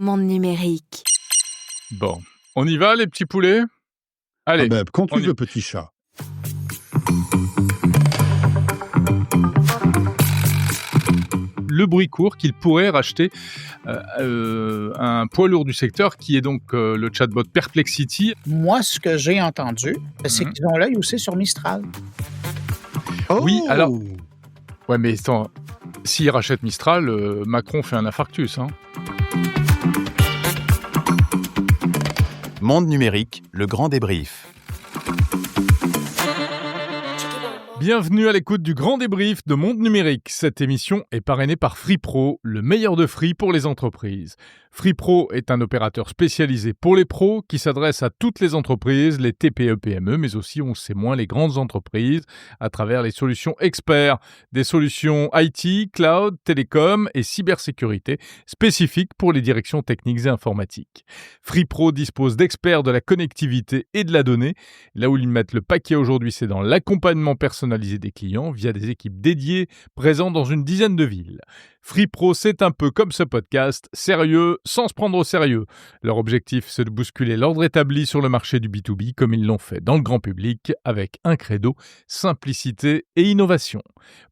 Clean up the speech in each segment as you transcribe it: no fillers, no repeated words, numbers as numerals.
Monde numérique. Bon, on y va les petits poulets ? Allez, Quand tu on y- veux, petit chat. le bruit court qu'il pourrait racheter un poids lourd du secteur qui est donc le chatbot Perplexity. Moi, ce que j'ai entendu, c'est Mhm. qu'ils ont l'œil aussi sur Mistral. Oui, Oh alors- Ouais, mais attends, s'il rachète Mistral, Macron fait un infarctus. Hein. Monde numérique, le grand débrief. Bienvenue à l'écoute du grand débrief de Monde Numérique. Cette émission est parrainée par FreePro, le meilleur de Free pour les entreprises. FreePro est un opérateur spécialisé pour les pros qui s'adresse à toutes les entreprises, les TPE-PME, mais aussi, on sait moins, les grandes entreprises à travers les solutions experts, des solutions IT, cloud, télécom et cybersécurité spécifiques pour les directions techniques et informatiques. FreePro dispose d'experts de la connectivité et de la donnée. Là où ils mettent le paquet aujourd'hui, c'est dans l'accompagnement personnalisé des clients via des équipes dédiées présentes dans une dizaine de villes. FreePro, c'est un peu comme ce podcast, sérieux sans se prendre au sérieux. Leur objectif, c'est de bousculer l'ordre établi sur le marché du B2B comme ils l'ont fait dans le grand public avec un credo, simplicité et innovation.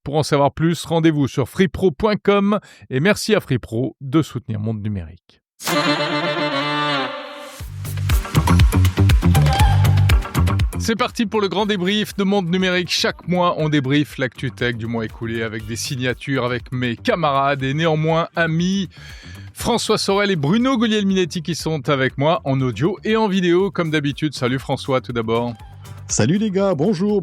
Pour en savoir plus, rendez-vous sur freepro.com et merci à FreePro de soutenir Monde Numérique. C'est parti pour le grand débrief de Monde Numérique. Chaque mois, on débriefe l'actu tech du mois écoulé avec des signatures avec mes camarades et néanmoins amis François Sorel et Bruno Guglielminetti qui sont avec moi en audio et en vidéo comme d'habitude. Salut François tout d'abord. Salut les gars, bonjour.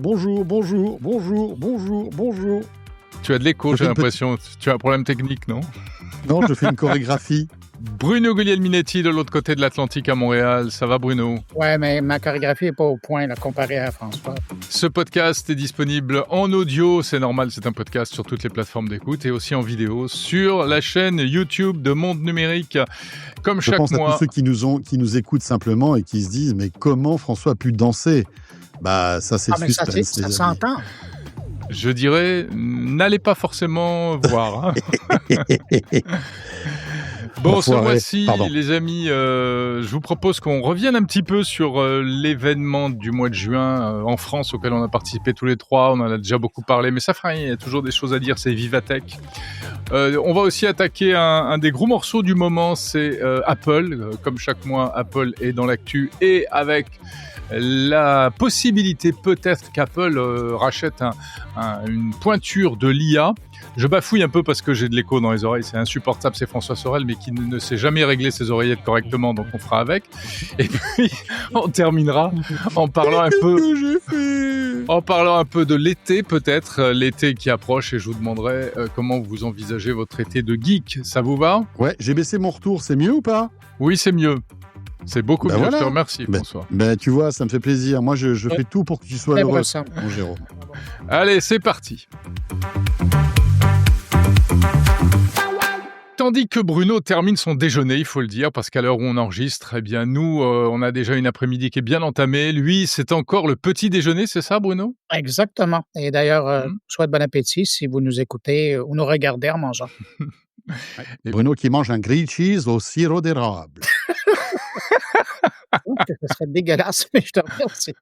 Tu as de l'écho, Je j'ai fais une l'impression. Tu as un problème technique, non ? Non, je fais une chorégraphie. Bruno Guglielminetti de l'autre côté de l'Atlantique à Montréal. Ça va Bruno ? Ouais, mais ma chorégraphie n'est pas au point là, comparée à François. Ce podcast est disponible en audio, c'est normal, c'est un podcast sur toutes les plateformes d'écoute et aussi en vidéo sur la chaîne YouTube de Monde Numérique. Comme Je chaque pense à mois, tous ceux qui nous écoutent simplement et qui se disent mais comment François a pu danser ? Bah ça c'est Ah, mais ça, suspense. ça les amis. s'entend. je dirais, n'allez pas forcément voir. Hein. Bon, ce Enfoiré. mois-ci, Pardon. les amis, je vous propose qu'on revienne un petit peu sur l'événement du mois de juin en France auquel on a participé tous les trois. On en a déjà beaucoup parlé, mais ça fera rien, il y a toujours des choses à dire, c'est Vivatech. On va aussi attaquer un des gros morceaux du moment, c'est Apple. Comme chaque mois, Apple est dans l'actu et avec la possibilité peut-être qu'Apple rachète une pointure de l'IA. Je bafouille un peu parce que j'ai de l'écho dans les oreilles, c'est insupportable, c'est François Sorel, mais qui ne sait jamais régler ses oreillettes correctement, donc on fera avec. Et puis, on terminera en parlant un peu... En parlant un peu de l'été peut-être, l'été qui approche, et je vous demanderai comment vous envisagez votre été de geek. Ça vous va ? Ouais, j'ai baissé mon retour, c'est mieux ou pas ? Oui, c'est mieux. C'est beaucoup Bah mieux, voilà. je te remercie Bah, François. Ben tu vois, ça me fait plaisir. Moi je fais tout pour que tu sois Très heureux, brossant. mon Géraud. Allez, c'est parti. Tandis que Bruno termine son déjeuner, il faut le dire, parce qu'à l'heure où on enregistre, eh bien nous, on a déjà une après-midi qui est bien entamée. Lui, c'est encore le petit déjeuner, c'est ça, Bruno ? Exactement. Et d'ailleurs, Mhm. souhaite bon appétit si vous nous écoutez ou nous regardez en mangeant. Et- Bruno qui mange un grilled cheese au sirop d'érable. Ouh, que ce serait dégueulasse, mais je te remercie.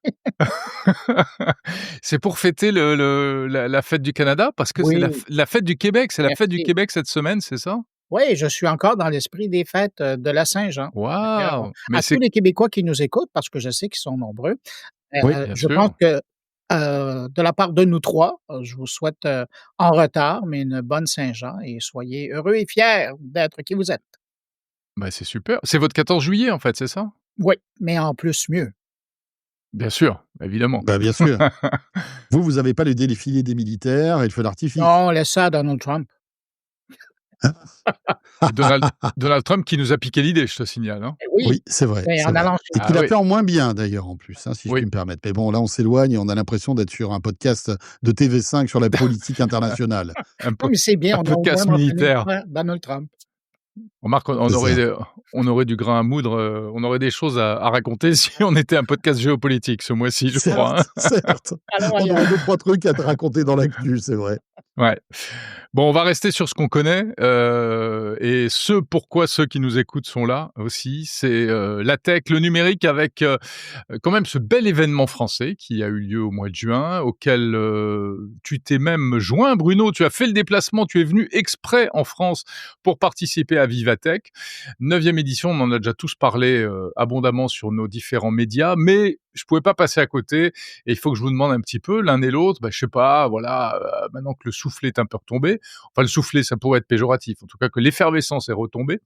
C'est pour fêter la fête du Canada, parce que Oui. c'est la fête du Québec. C'est la fête du Merci. Québec cette semaine, c'est ça ? Oui, je suis encore dans l'esprit des fêtes de la Saint-Jean. Waouh ! Mais À c'est tous les Québécois qui nous écoutent, parce que je sais qu'ils sont nombreux, Oui, bien je sûr. pense que de la part de nous trois, je vous souhaite en retard, mais une bonne Saint-Jean et soyez heureux et fiers d'être qui vous êtes. Bah, c'est super. C'est votre 14 juillet, en fait, c'est ça ? Oui, mais en plus mieux. Bien sûr, évidemment. Bah bien sûr. Vous avez pas le défilé des militaires et le feu d'artifice. Non, on laisse ça à Donald Trump. Donald Trump qui nous a piqué l'idée, je te signale. Hein. Oui, c'est vrai. Mais c'est en vrai. allant Et chez- qu'il Ah a oui. fait en moins bien d'ailleurs en plus, hein, si je Oui. puis me permettre. Mais bon, là on s'éloigne et on a l'impression d'être sur un podcast de TV5 sur la politique internationale. Un peu. Non, mais c'est bien, un on a au podcast moins mentionné militaire. Donald Trump. Remarque, on C'est ça. aurait, on aurait du grain à moudre, on aurait des choses à raconter si on était un podcast géopolitique ce mois-ci, je crois, hein. Certes, certes. Alors, On aurait 2-3 trucs à te raconter dans l'actu, c'est vrai. Ouais. Bon, on va rester sur ce qu'on connaît, et ce pourquoi ceux qui nous écoutent sont là aussi, c'est, la tech, le numérique avec, quand même ce bel événement français qui a eu lieu au mois de juin, auquel, tu t'es même joint, Bruno. Tu as fait le déplacement, tu es venu exprès en France pour participer à Vivatech. 9e édition, on en a déjà tous parlé, abondamment sur nos différents médias, mais je pouvais pas passer à côté et il faut que je vous demande un petit peu l'un et l'autre, je sais pas, voilà, maintenant que le soufflet est un peu retombé, enfin le soufflet, ça pourrait être péjoratif, en tout cas que l'effervescence est retombée.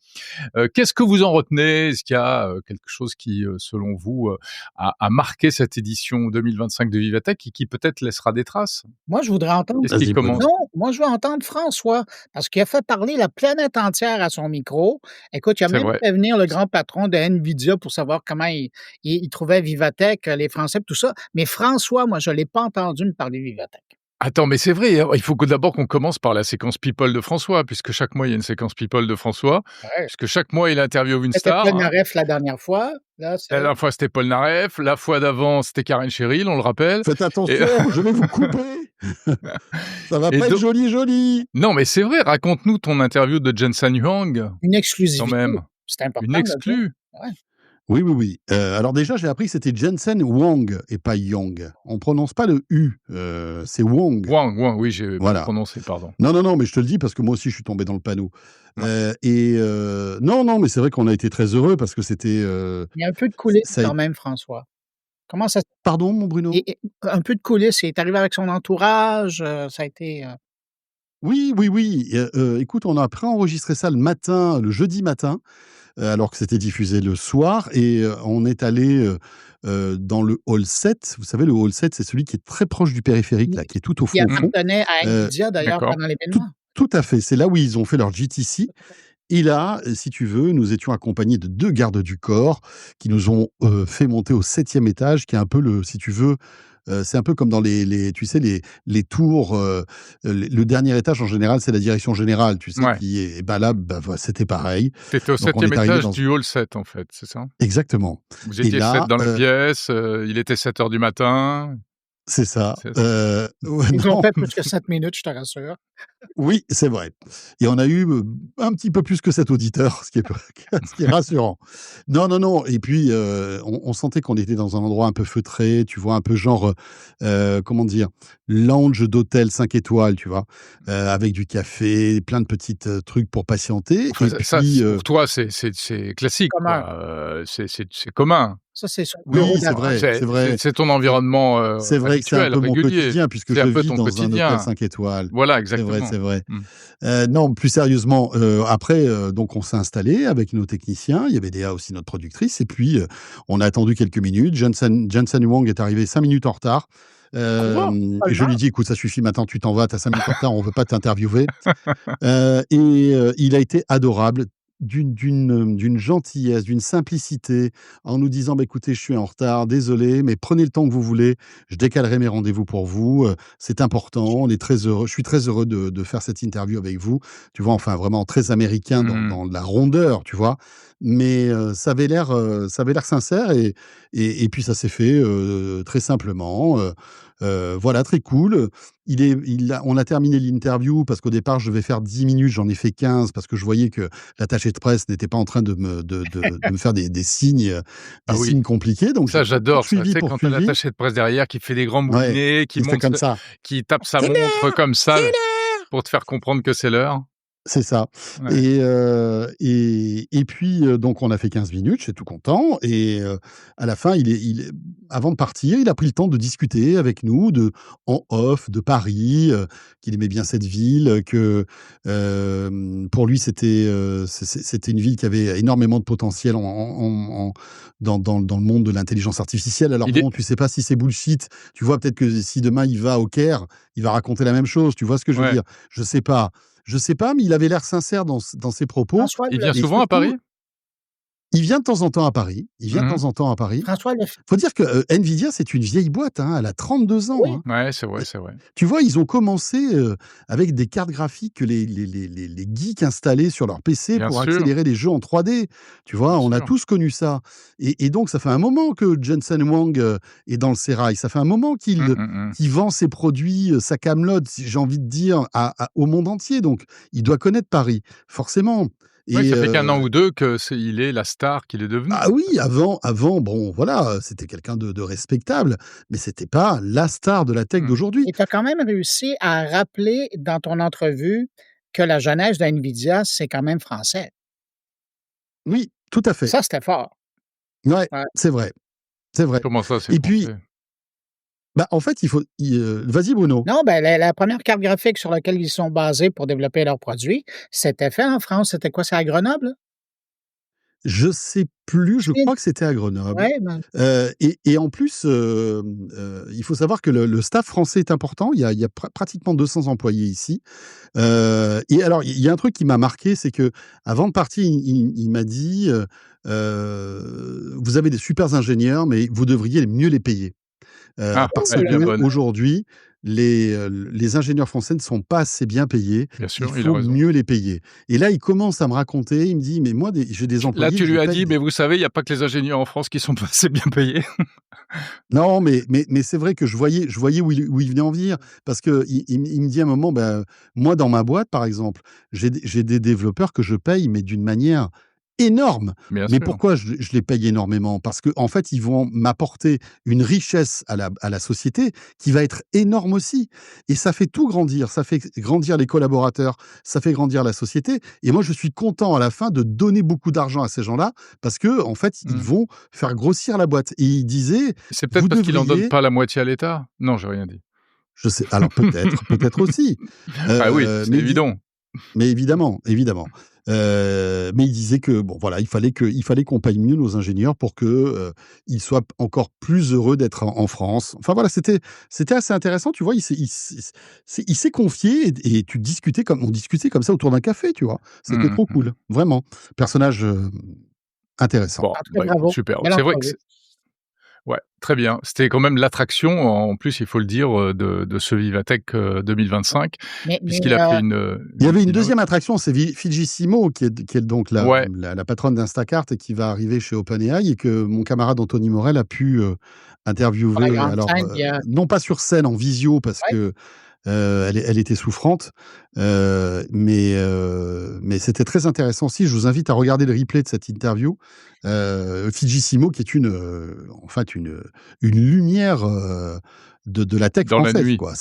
Qu'est-ce que vous en retenez? Est-ce qu'il y a quelque chose qui, selon vous, a marqué cette édition 2025 de Vivatech et qui peut-être laissera des traces? moi, je voudrais entendre Est-ce qu'il Vas-y, Bruno. commence? non, moi, je veux entendre François, parce qu'il a fait parler la planète entière à son micro. Écoute, il a C'est même vrai. fait venir le grand patron de Nvidia pour savoir comment il trouvait Vivatech, les Français, tout ça. Mais François, moi, je l'ai pas entendu me parler de Vivatech. Attends, mais c'est vrai, hein, il faut que d'abord qu'on commence par la séquence people de François, puisque chaque mois, il y a une séquence people de François, Ouais. puisque chaque mois, il interviewe une C'était star, hein. Polnareff la dernière fois. Là, La c'est dernière fois, c'était Paul Naref, la fois d'avant, c'était Karen Cheryl, on le rappelle. Faites Et, attention, je vais vous couper. Ça va et pas être donc, joli, joli. non, mais c'est vrai, raconte-nous ton interview de Jensen Huang, une quand exclusivité. même. C'est Une important de le dire. exclue. Ouais. Oui, oui, oui. Alors déjà, j'ai appris que c'était Jensen Huang et pas Yang. On prononce pas le U, c'est Wang. Wang, oui, j'ai mal Voilà. prononcé, pardon. Non, non, non, mais je te le dis parce que moi aussi, je suis tombé dans le panneau. Ouais. Non, non, mais c'est vrai qu'on a été très heureux parce que c'était, Il y a un peu de ç coulisses ça a quand même, François. Comment ça pardon, mon Bruno? un peu de coulisses, il est arrivé avec son entourage, ça a été, Oui, oui, oui, écoute, on a préenregistré ça le matin, le jeudi matin, alors que c'était diffusé le soir et on est allé, dans le hall 7. Vous savez, le hall 7, c'est celui qui est très proche du périphérique, là, qui est tout au qui fond, au fond. appartenait à Heu, Nvidia d'ailleurs D'accord. pendant tout l'événement. tout à fait, c'est là où ils ont fait leur GTC et là, si tu veux, nous étions accompagnés de 2 gardes du corps qui nous ont, fait monter au 7e étage, qui est un peu le si tu veux, c'est un peu comme dans les tu sais, les tours, le dernier étage, en général, c'est la direction générale, tu sais, Ouais. qui est là, c'était pareil. T'étais au Donc on 7e est arrivé étage dans du hall 7, en fait, c'est ça? exactement Vous et étiez 7 là, dans la pièce, il était 7 heures du matin. c'est ça, C'est ça. ouais, Ils ont non. fait plus que 7 minutes, je te rassure. Oui, c'est vrai et on a eu, un petit peu plus que 7 auditeurs, ce qui est peu ce qui est rassurant. Non, non, non et puis, on sentait qu'on était dans un endroit un peu feutré, tu vois? Un peu genre, comment dire? Lounge d'hôtel 5 étoiles, tu vois? Avec du café, plein de petites, trucs pour patienter Enfin, et ça, puis, pour toi, c'est classique, Commun. quoi, c'est commun. Ça, c'est son oui, bureau c'est d'affaires. vrai, c'est vrai. C'est ton environnement, C'est vrai que c'est un habituel, peu mon régulier. quotidien puisque C'est je un peu vis ton dans un hôtel quotidien. 5 étoiles. Voilà, C'est vrai, exactement. c'est vrai. Mmh. Non, plus sérieusement, après, donc on s'est installés avec nos techniciens. Il y avait Déa aussi, notre productrice et puis, on a attendu quelques minutes. Jensen Huang est arrivé 5 minutes en retard. Quoi? Et je lui dis: «Écoute, ça suffit maintenant, tu t'en vas, tu as 5 minutes en retard, on veut pas t'interviewer». Il a été adorable, d'une gentillesse, d'une simplicité, en nous disant: «Bah, écoutez, je suis en retard, désolé, mais prenez le temps que vous voulez, je décalerai mes rendez-vous pour vous, c'est important, on est très heureux je suis très heureux de faire cette interview avec vous». Tu vois? Enfin, vraiment très américain Mmh. dans la rondeur, tu vois? Mais ça avait l'air sincère et puis ça s'est fait, très simplement, voilà, très cool, on a terminé l'interview parce qu'au départ, je devais faire 10 minutes, j'en ai fait 15 parce que je voyais que l'attaché de presse n'était pas en train de me faire des signes, Ah des oui, signes compliqués. Donc ça j'ai j'adore ça. Tu sais, quand tu as poursuivi. l'attaché de presse derrière qui fait des grands Ouais, moulinets, qui il fait monte comme ça. qui tape sa «C'est montre l'heure! comme C'est ça l'heure!» pour te faire comprendre que c'est l'heure. C'est ça Ouais. et puis, donc on a fait 15 minutes, j'étais tout content et à la fin, avant de partir, il a pris le temps de discuter avec nous en off de Paris, qu'il aimait bien cette ville, que, pour lui, c'était une ville qui avait énormément de potentiel dans le monde de l'intelligence artificielle. Alors Il est bon, tu sais pas si c'est bullshit. Tu vois, peut-être que si demain il va au Caire, il va raconter la même chose. Tu vois ce que je veux ouais. dire? Je sais pas. Je sais pas, mais il avait l'air sincère dans ses propos François, Il vient et souvent à surtout Paris? Il vient de temps en temps à Paris. François Lef Faut dire que Nvidia, c'est une vieille boîte. Hein. Elle a 32 ans. Oui. Hein. Ouais, c'est vrai, c'est vrai. Tu vois, ils ont commencé avec des cartes graphiques que les geeks installaient sur leur PC Bien pour sûr. accélérer les jeux en 3D. Tu vois, Bien on a sûr. tous connu ça. Et donc, ça fait un moment que Jensen Huang est dans le sérail. Ça fait un moment qu'il vend ses produits, sa camelote, si j'ai envie de dire, au monde entier. Donc, il doit connaître Paris, forcément. Oui, Et ça fait qu'1 an ou 2 il est la star qu'il est devenu. ah oui, avant, bon, voilà, c'était quelqu'un de respectable, mais c'était pas la star de la tech d'aujourd'hui. Et tu as quand même réussi à rappeler dans ton entrevue que la genèse d'NVIDIA, c'est quand même français. Oui, tout à fait. Ça, c'était fort. Ouais, Ouais. c'est vrai, c'est vrai. Comment ça, c'est Et puis, français? en fait, vas-y Bruno. Non, ben, la première carte graphique sur laquelle ils sont basés pour développer leurs produits, c'était fait en France. C'était quoi? C'est à Grenoble? Je sais plus, je Oui, crois que c'était à Grenoble. ouais, ben, Et en plus, il faut savoir que le staff français est important. Il y a pratiquement 200 employés ici. Et alors, il y a un truc qui m'a marqué, c'est qu'avant de partir, il m'a dit, «Vous avez des super ingénieurs, mais vous devriez mieux les payer». Ah, Parce elle est bien bonne. qu'aujourd'hui, les ingénieurs français ne sont pas assez bien payés. Bien Il sûr, il a faut raison. mieux les payer. Et là, il commence à me raconter, il me dit: «Mais moi, j'ai des Là, employés, tu je lui les as paye dit: des». «Mais vous savez, il y a pas que les ingénieurs en France qui sont pas assez bien payés». Non, mais c'est vrai que je voyais où il venait en venir. Parce qu'il me dit à un moment, moi, dans ma boîte, par exemple, j'ai des développeurs que je paye, mais d'une manière énorme. Bien Mais sûr. pourquoi je les paye énormément? Parce qu'en fait, ils vont m'apporter une richesse à la société qui va être énorme aussi. Et ça fait tout grandir. Ça fait grandir les collaborateurs, ça fait grandir la société. Et moi, je suis content à la fin de donner beaucoup d'argent à ces gens-là parce que, en fait, ils vont faire grossir la boîte. Et il disait, C'est peut-être vous parce qu'il en donne devriez, pas la moitié à l'État? Non, j'ai rien dit. je sais, alors peut-être aussi, Ah oui, c'est mais évident. mais évidemment, évidemment. Mais il disait que bon, voilà, il fallait qu'on paye mieux nos ingénieurs pour que ils soient encore plus heureux d'être en France. Enfin voilà, c'était assez intéressant, tu vois. Il s'est confié et on discutait comme ça autour d'un café, tu vois. C'était trop cool, vraiment. Personnage intéressant. Bon, en tout cas, écoute, bravo. super. Belle C'est vrai que entrevue. ouais, très bien. C'était quand même l'attraction, en plus, il faut le dire, de ce Vivatech 2025, Mais puisqu'il a pris Il y avait une keynote. deuxième attraction, c'est Fujisimo qui est donc Ouais, la patronne d'Instacart et qui va arriver chez OpenAI et que mon camarade Anthony Morel a pu pour la interviewer. grande Alors, scène, il y a non pas sur scène, en visio, parce ouais, que elle était souffrante, mais c'était très intéressant aussi. Je vous invite à regarder le replay de cette interview. Fujisimo, qui est en fait une lumière de la tech dans la française, nuit, quoi.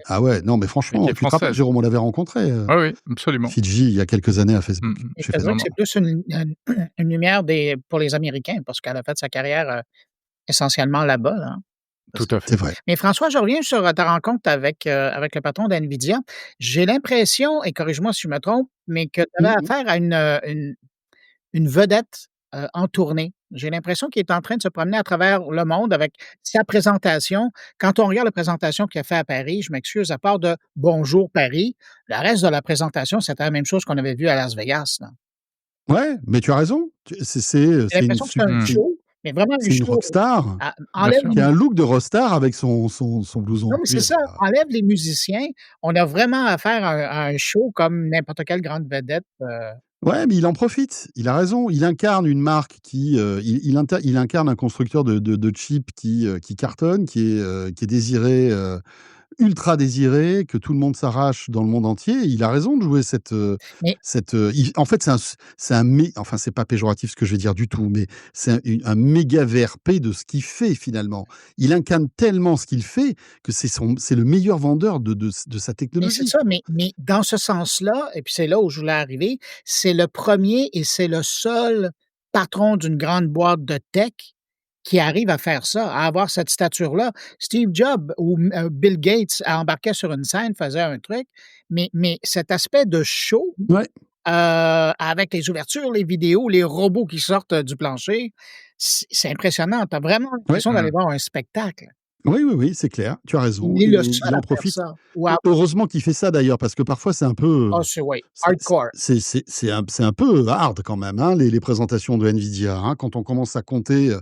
Ah ouais, non, mais mais qui franchement, est tu te rappelles, française. Jérôme, on l'avait rencontré, Oui, oui, absolument. Fidji, il y a quelques années à Facebook, et chez c'est vrai que Facebook. c'est plus une lumière pour les Américains parce qu'elle a fait sa carrière, essentiellement là-bas, là, hein. Tout à C'est fait. vrai. Mais François, je reviens sur, ta rencontre avec le patron d'NVIDIA. J'ai l'impression, et corrige-moi si je me trompe, mais que tu avais Mmh. affaire à une vedette, en tournée. J'ai l'impression qu'il est en train de se promener à travers le monde avec sa présentation. Quand on regarde la présentation qu'il a fait à Paris, je m'excuse, à part de «Bonjour Paris», le reste de la présentation, c'était la même chose qu'on avait vu à Las Vegas, là. Ouais, mais tu as raison. J'ai l'impression que c'est un Mmh. show, mais vraiment un C'est une show. rockstar Bien Enlève sûr. qui les a un look de rockstar avec son blouson non, en mais c'est cuir, ça, là. enlève les musiciens, on a vraiment affaire à un show comme n'importe quelle grande vedette, Ouais, mais il en profite. Il a raison. Il incarne une marque il incarne un constructeur de chips qui cartonne, qui est désiré, ultra désiré, que tout le monde s'arrache dans le monde entier. Il a raison de jouer mais en fait, enfin, c'est pas péjoratif ce que je vais dire du tout, mais c'est un méga VRP de ce qu'il fait finalement. Il incarne tellement ce qu'il fait que c'est le meilleur vendeur de sa Mais c'est technologie. ça, mais dans ce sens-là, et puis c'est là où je voulais arriver, c'est le premier et c'est le seul patron d'une grande boîte de tech qui arrive à faire ça, à avoir cette stature-là. Steve Jobs ou Bill Gates embarquait sur une scène, faisait un truc, mais cet aspect de show, Ouais. avec les ouvertures, les vidéos, les robots qui sortent du plancher, c'est impressionnant. Tu as vraiment Ouais. l'impression d'aller voir un spectacle. Oui, c'est clair, tu as raison. Il est le Il seul en à faire profite. ça. Wow! Heureusement qu'il fait ça d'ailleurs, parce que parfois c'est un peu, Ah, c'est oui, c'est hardcore. c'est un peu hard quand même, hein, les présentations de Nvidia, hein. Quand on commence à compter,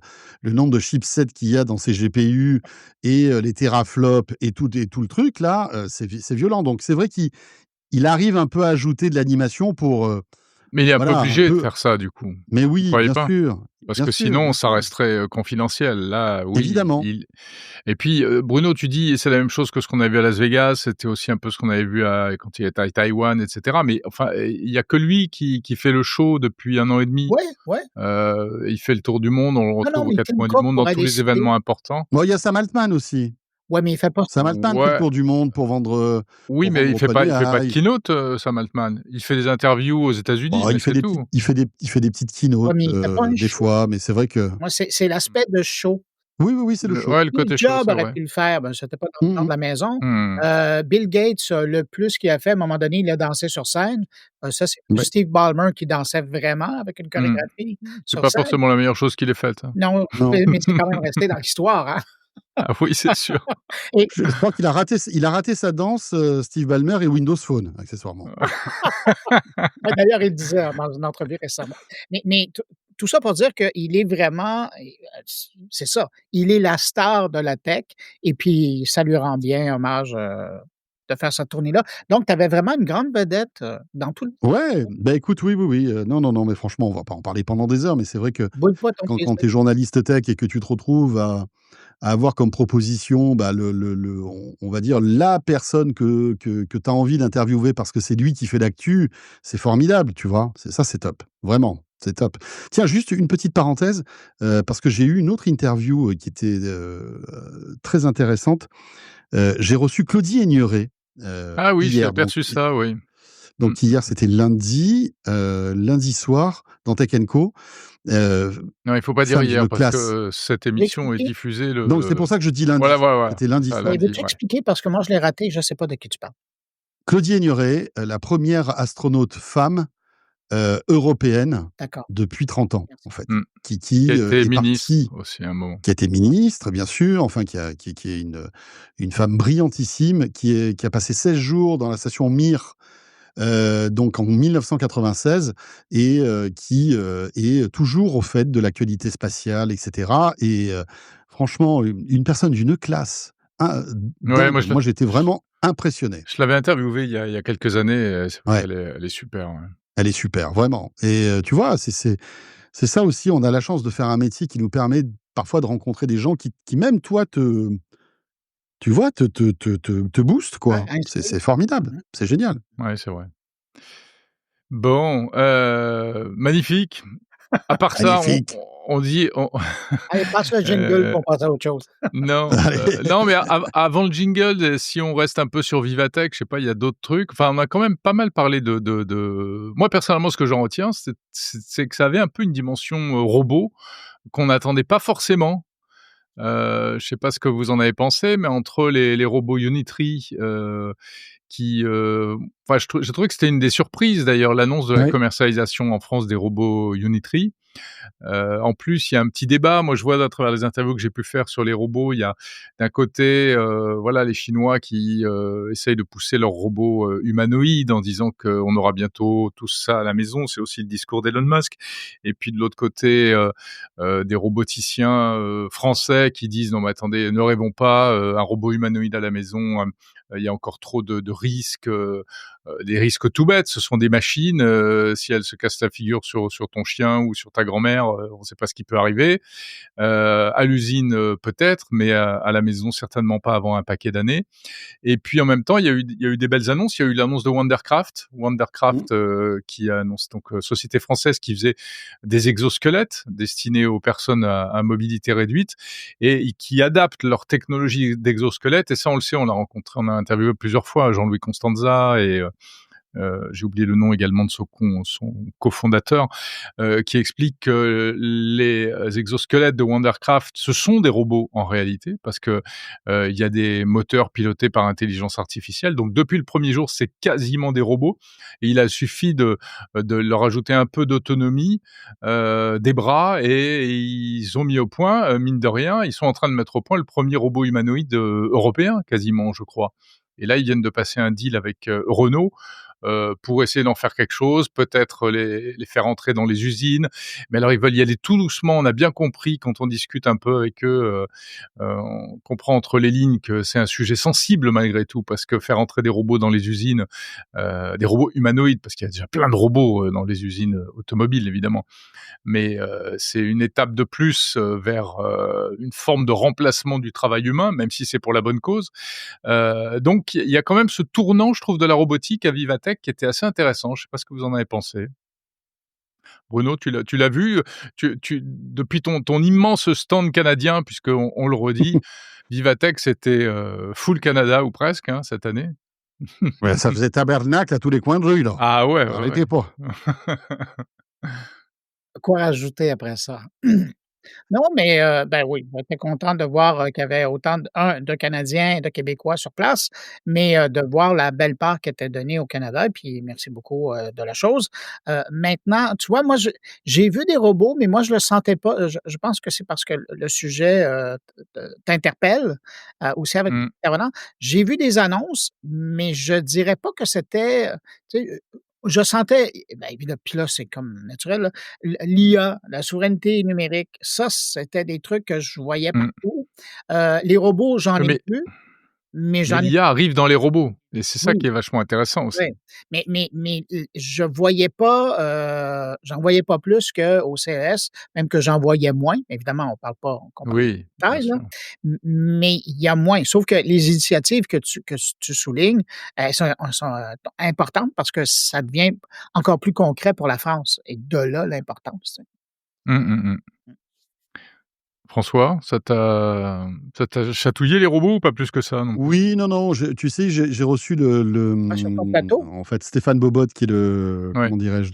le nombre de chipsets qu'il y a dans ces GPU et les teraflops et tout le truc là, c'est violent. Donc c'est vrai qu'il arrive un peu à ajouter de l'animation pour, Mais il est un peu voilà, un obligé de peu, faire ça du coup. mais Vous oui, croyez pas? Parce bien que sûr, sinon bien ça sûr, resterait, confidentiel. Là, oui, évidemment. il et puis, Bruno, tu dis c'est la même chose que ce qu'on a vu à Las Vegas, c'était aussi un peu ce qu'on avait vu quand il était à Taïwan et cetera, mais enfin, il y a que lui qui fait le show depuis 1 an et demi. Ouais, ouais. Il fait le tour du monde, on le Non, non, retrouve aux mais 4 Tim coins du Cook monde dans pourrait tous les décider. événements importants. Bon, il y a Sam Altman aussi. Ouais, mais il fait pas ça. Sam Altman fait le Ouais, tour du monde oui, pour mais vendre il fait pas de OpenAI. keynote, Sam Altman. Il fait des interviews aux États-Unis, Bon, mais c'est tout. il fait des petites Ouais, keynotes, mais il fait pas un des show. fois, mais c'est vrai que Moi, c'est l'aspect de show. oui, c'est le show. Le Steve côté show, Jobs c'est aurait vrai. pu le faire, ben, c'était pas dans le Mmh temps de mh. la maison. Mmh. Bill Gates, le plus qu'il a fait, à un moment donné, il a dansé sur scène. Ça, c'est plus Ouais. Steve Ballmer qui dansait vraiment avec une Mmh. chorégraphie C'est sur pas scène. forcément la meilleure chose qu'il ait faite, hein. Non, Non, mais c'est quand même resté dans l'histoire, hein. Ah oui, c'est sûr. Et je crois qu'il a raté sa danse, Steve Ballmer et Windows Phone, accessoirement. ouais, d'ailleurs, il le disait dans une entrevue récemment. Mais tout ça pour dire qu'il est vraiment c'est ça, il est la star de la tech et puis ça lui rend bien hommage, de faire cette tournée-là. Donc tu avais vraiment une grande vedette, dans tout le Ouais, bah, écoute, oui, non, mais franchement, on va pas en parler pendant des heures, mais c'est vrai que bouille-toi ton quand plaisir. tu es journaliste tech et que tu te retrouves à avoir comme proposition, bah, on va dire la personne que tu as envie d'interviewer parce que c'est lui qui fait l'actu, c'est formidable, tu vois? C'est top, vraiment, c'est top. Tiens, juste une petite parenthèse, parce que j'ai eu une autre interview, qui était, très intéressante. J'ai reçu Claudie Aigneret, Ah oui, j'ai hier, aperçu ça, oui. Mmh. donc hier, c'était lundi soir dans Tech Co. Heu, Non, il faut pas dire Femme hier d'une parce classe. que cette Tu veux émission est expliquer? diffusée Donc c'est le pour ça que je dis voilà, lundi. voilà, C'était lundi ça soir. Mais lundi, veux-tu ouais. expliquer parce que moi je l'ai raté, je sais pas de qui tu parles. Claudie Aigneret, la première astronaute femme, européenne D'accord, depuis 30 ans, en merci. fait, Mmh. Qui a qui été est ministre partie, aussi à un moment. qui a été ministre, bien sûr, enfin qui est une femme brillantissime, qui a passé 16 jours dans la station Mir, donc en 1996 et qui, est toujours au fait de l'actualité spatiale et cetera et franchement, une personne d'une classe, hein, Ouais, dingue. Moi, j'étais vraiment impressionné. je l'avais interviewée il y a quelques années et c'est vrai Ouais, elle est super, ouais. elle est super, vraiment et tu vois, c'est ça aussi, on a la chance de faire un métier qui nous permet parfois de rencontrer des gens qui même toi tu vois, te boostent, Ouais, quoi. inspiré. C'est formidable, Mmh. c'est génial. Ouais, c'est vrai. Bon, magnifique. À part ça, Magnifique. on dit on Allez, passe le jingle heu, pour passer à autre chose. non, Allez. non, mais avant le jingle, si on reste un peu sur Vivatech, je sais pas, il y a d'autres trucs. Enfin, on a quand même pas mal parlé de moi, personnellement, ce que j'en retiens, c'est que ça avait un peu une dimension, robot qu'on n'attendait pas forcément. Je sais pas ce que vous en avez pensé, mais entre les robots Unitree, enfin, j'ai trouvé que c'était une des surprises d'ailleurs, l'annonce de la Ouais. commercialisation en France des robots Unitree. En plus, il y a un petit débat. Moi, je vois à travers les interviews que j'ai pu faire sur les robots, il y a d'un côté, voilà, les Chinois qui, essayent de pousser leurs robots, humanoïdes en disant qu'on aura bientôt tout ça à la maison. C'est aussi le discours d'Elon Musk. Et puis de l'autre côté, des roboticiens, français qui disent: «Non mais attendez, ne rêvons pas, un robot humanoïde à la maison, il y a encore trop de risques, des risques tout bêtes. Ce sont des machines, si elles se cassent la figure sur ton chien ou sur ta grand-mère, on ne sait pas ce qui peut arriver. À l'usine, peut-être, mais à la maison, certainement pas avant un paquet d'années. Et puis en même temps, il y a eu des belles annonces. Il y a eu l'annonce de Wondercraft. Mmh. Wondercraft, qui annonce donc, société française qui faisait des exosquelettes destinés aux personnes à mobilité réduite et qui adaptent leur technologie d'exosquelette. Et ça, on le sait, on l'a interviewé plusieurs fois, Jean-Louis Constanza j'ai oublié le nom également de son cofondateur, qui explique que les exosquelettes de Wondercraft, ce sont des robots en réalité, parce que il y a des moteurs pilotés par intelligence artificielle. Donc depuis le premier jour, c'est quasiment des robots. Et il a suffi de leur ajouter un peu d'autonomie, des bras, et ils ont mis au point, mine de rien, ils sont en train de mettre au point le premier robot humanoïde européen, quasiment, je crois. Et là, ils viennent de passer un deal avec Renault pour essayer d'en faire quelque chose, peut-être les faire entrer dans les usines. Mais alors, ils veulent y aller tout doucement. On a bien compris, quand on discute un peu avec eux, on comprend entre les lignes que c'est un sujet sensible malgré tout, parce que faire entrer des robots dans les usines, des robots humanoïdes, parce qu'il y a déjà plein de robots dans les usines automobiles, évidemment. Mais c'est une étape de plus vers une forme de remplacement du travail humain, même si c'est pour la bonne cause. Donc il y a quand même ce tournant, je trouve, de la robotique à Vivatech qui était assez intéressant. Je ne sais pas ce que vous en avez pensé. Bruno, tu l'as vu, depuis ton immense stand canadien, puisqu'on on le redit, Vivatech, c'était full Canada ou presque, hein, cette année. Ouais, ça faisait tabernacle à tous les coins de rue, là. Ah ouais, ouais, Arrêtez pas. Quoi rajouter après ça? Non, mais ben oui, j'étais content de voir, qu'il y avait autant de Canadiens et de Québécois sur place, mais de voir la belle part qui était donnée au Canada, et puis merci beaucoup, de la chose. Maintenant, tu vois, moi, j'ai vu des robots, mais moi, je le sentais pas. Je pense que c'est parce que le sujet, t'interpelle, aussi avec Mmh. l'intervenant. J'ai vu des annonces, mais je dirais pas que c'était, tu sais, je sentais, ben, évidemment, puis là, c'est comme naturel, là, l'IA, la souveraineté numérique, ça, c'était des trucs que je voyais Mmh. partout. Les robots, j'en ai Mais vu, mais mais j'en ai l'IA arrive dans les robots, et c'est ça oui. qui est vachement intéressant aussi. Ouais, mais je voyais pas, j'en voyais pas plus qu'au CES, même que j'en voyais moins. Évidemment, on compare Oui, pas de bien taille, là, sûr. mais il y a moins. Sauf que les initiatives que tu soulignes, elles sont, importantes parce que ça devient encore plus concret pour la France, et de là l'importance, tu sais. Mmh, mmh mh. François, ça t'a chatouillé les robots, ou pas plus que ça non plus? Oui, non, non, tu sais, j'ai reçu Ah, sur ton plateau? en fait, Stéphane Bobot, qui est Ouais. comment dirais-je?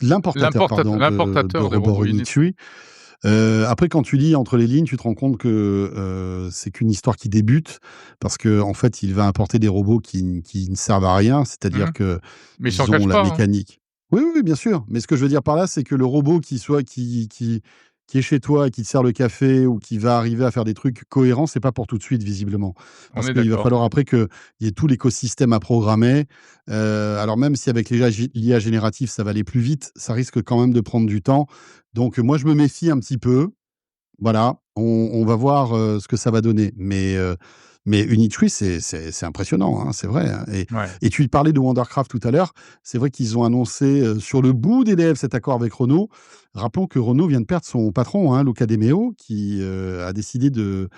L'importateur, pardon, de L'importateur des robots robots Unity. Unitree. Après, quand tu lis entre les lignes, tu te rends compte que, c'est qu'une histoire qui débute, parce qu'en fait, il va importer des robots qui ne servent à rien, Mmh. c'est-à-dire Mais il s'en qu'ils ont cache la pas, hein. mécanique. Oui, oui, oui, bien sûr, mais ce que je veux dire par là, c'est que le robot qui est chez toi et qui te sert le café, ou qui va arriver à faire des trucs cohérents, c'est pas pour tout de suite, visiblement. On Parce est qu'il va d'accord. falloir après qu'il y ait tout l'écosystème à programmer. Alors même si avec l'IA générative, ça va aller plus vite, ça risque quand même de prendre du temps. Donc moi, je me méfie un petit peu. Voilà, on va voir, ce que ça va donner. Mais Unitree, c'est impressionnant, hein, c'est vrai, hein, Ouais. et tu parlais de Wondercraft tout à l'heure. C'est vrai qu'ils ont annoncé, sur le bout des lèvres, cet accord avec Renault. Rappelons que Renault vient de perdre son patron, hein, Luca De Meo, qui, a décidé de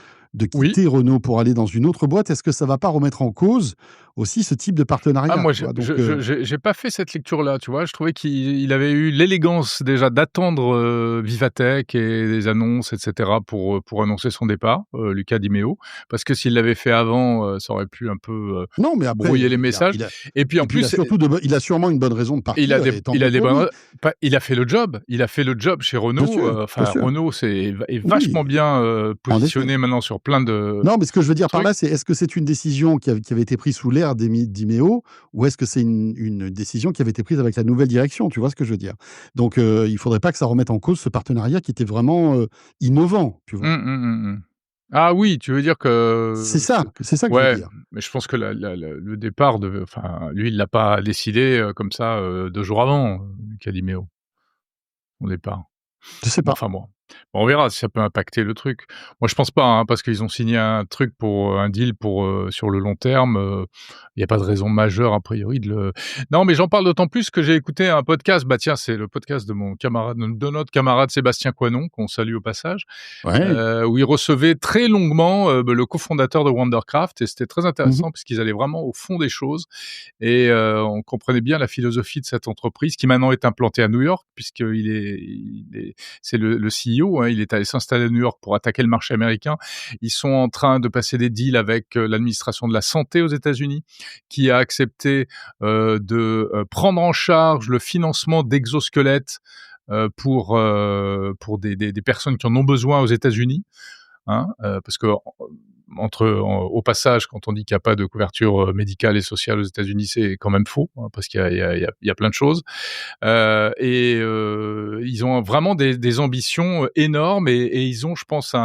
Oui. quitter Renault pour aller dans une autre boîte. Est-ce que ça va pas remettre en cause aussi ce type de Ah partenariat, moi tu je vois? Donc, je je j'ai pas fait cette lecture-là, tu vois? Je trouvais qu'il avait eu l'élégance déjà d'attendre, Vivatech et les annonces et cetera pour annoncer son départ, Luca Di Meo. Parce que s'il l'avait fait avant, ça aurait pu un peu, non, mais après, brouiller les messages. Et puis en et puis il a plus, surtout il a sûrement une bonne raison de partir, et tant il mieux a des pour bonnes lui. pas il a fait le job. Il a fait le job chez Bien Renault, sûr, bien enfin sûr. Renault est Oui, vachement bien, en effet. positionné maintenant sur plein de Non, mais ce que je veux dire par trucs. là, c'est, est-ce que c'est une décision qui avait été prise sous l'ère d'Imeo, ou est-ce que c'est une décision qui avait été prise avec la nouvelle direction? Tu vois ce que je veux dire? Donc, il faudrait pas que ça remette en cause ce partenariat qui était vraiment, innovant, tu Mmh, vois? mmh, mmh, mmh. Ah oui, tu veux dire que C'est ça que je veux ouais, dire. mais je pense que le départ enfin, lui, il l'a pas décidé, comme ça, 2 jours avant, Calimero, son départ. Je sais Mais pas. enfin bon, on verra si ça peut impacter le truc. Moi, je pense pas, hein, parce qu'ils ont signé un truc pour, un deal pour, sur le long terme, il y a pas de raison majeure a priori de le non, mais j'en parle d'autant plus que j'ai écouté un podcast, bah, tiens, c'est le podcast de notre camarade Sébastien Coinon, qu'on salue au passage, Ouais. où il recevait très longuement, le cofondateur de Wondercraft, et c'était très Mmh. intéressant puisqu'ils allaient vraiment au fond des choses, et on comprenait bien la philosophie de cette entreprise qui maintenant est implantée à New York, puisqu'il est c'est le CEO CEO, hein, il est allé s'installer à New York pour attaquer le marché américain. Ils sont en train de passer des deals avec l'administration de la santé aux États-Unis, qui a accepté de prendre en charge le financement d'exosquelettes pour des personnes qui en ont besoin aux États-Unis. Hein, parce que au passage, quand on dit qu'il n'y a pas de couverture médicale et sociale aux États-Unis, c'est quand même faux, hein, parce qu'il y a plein de choses. Ils ont vraiment des ambitions énormes et ils ont, je pense,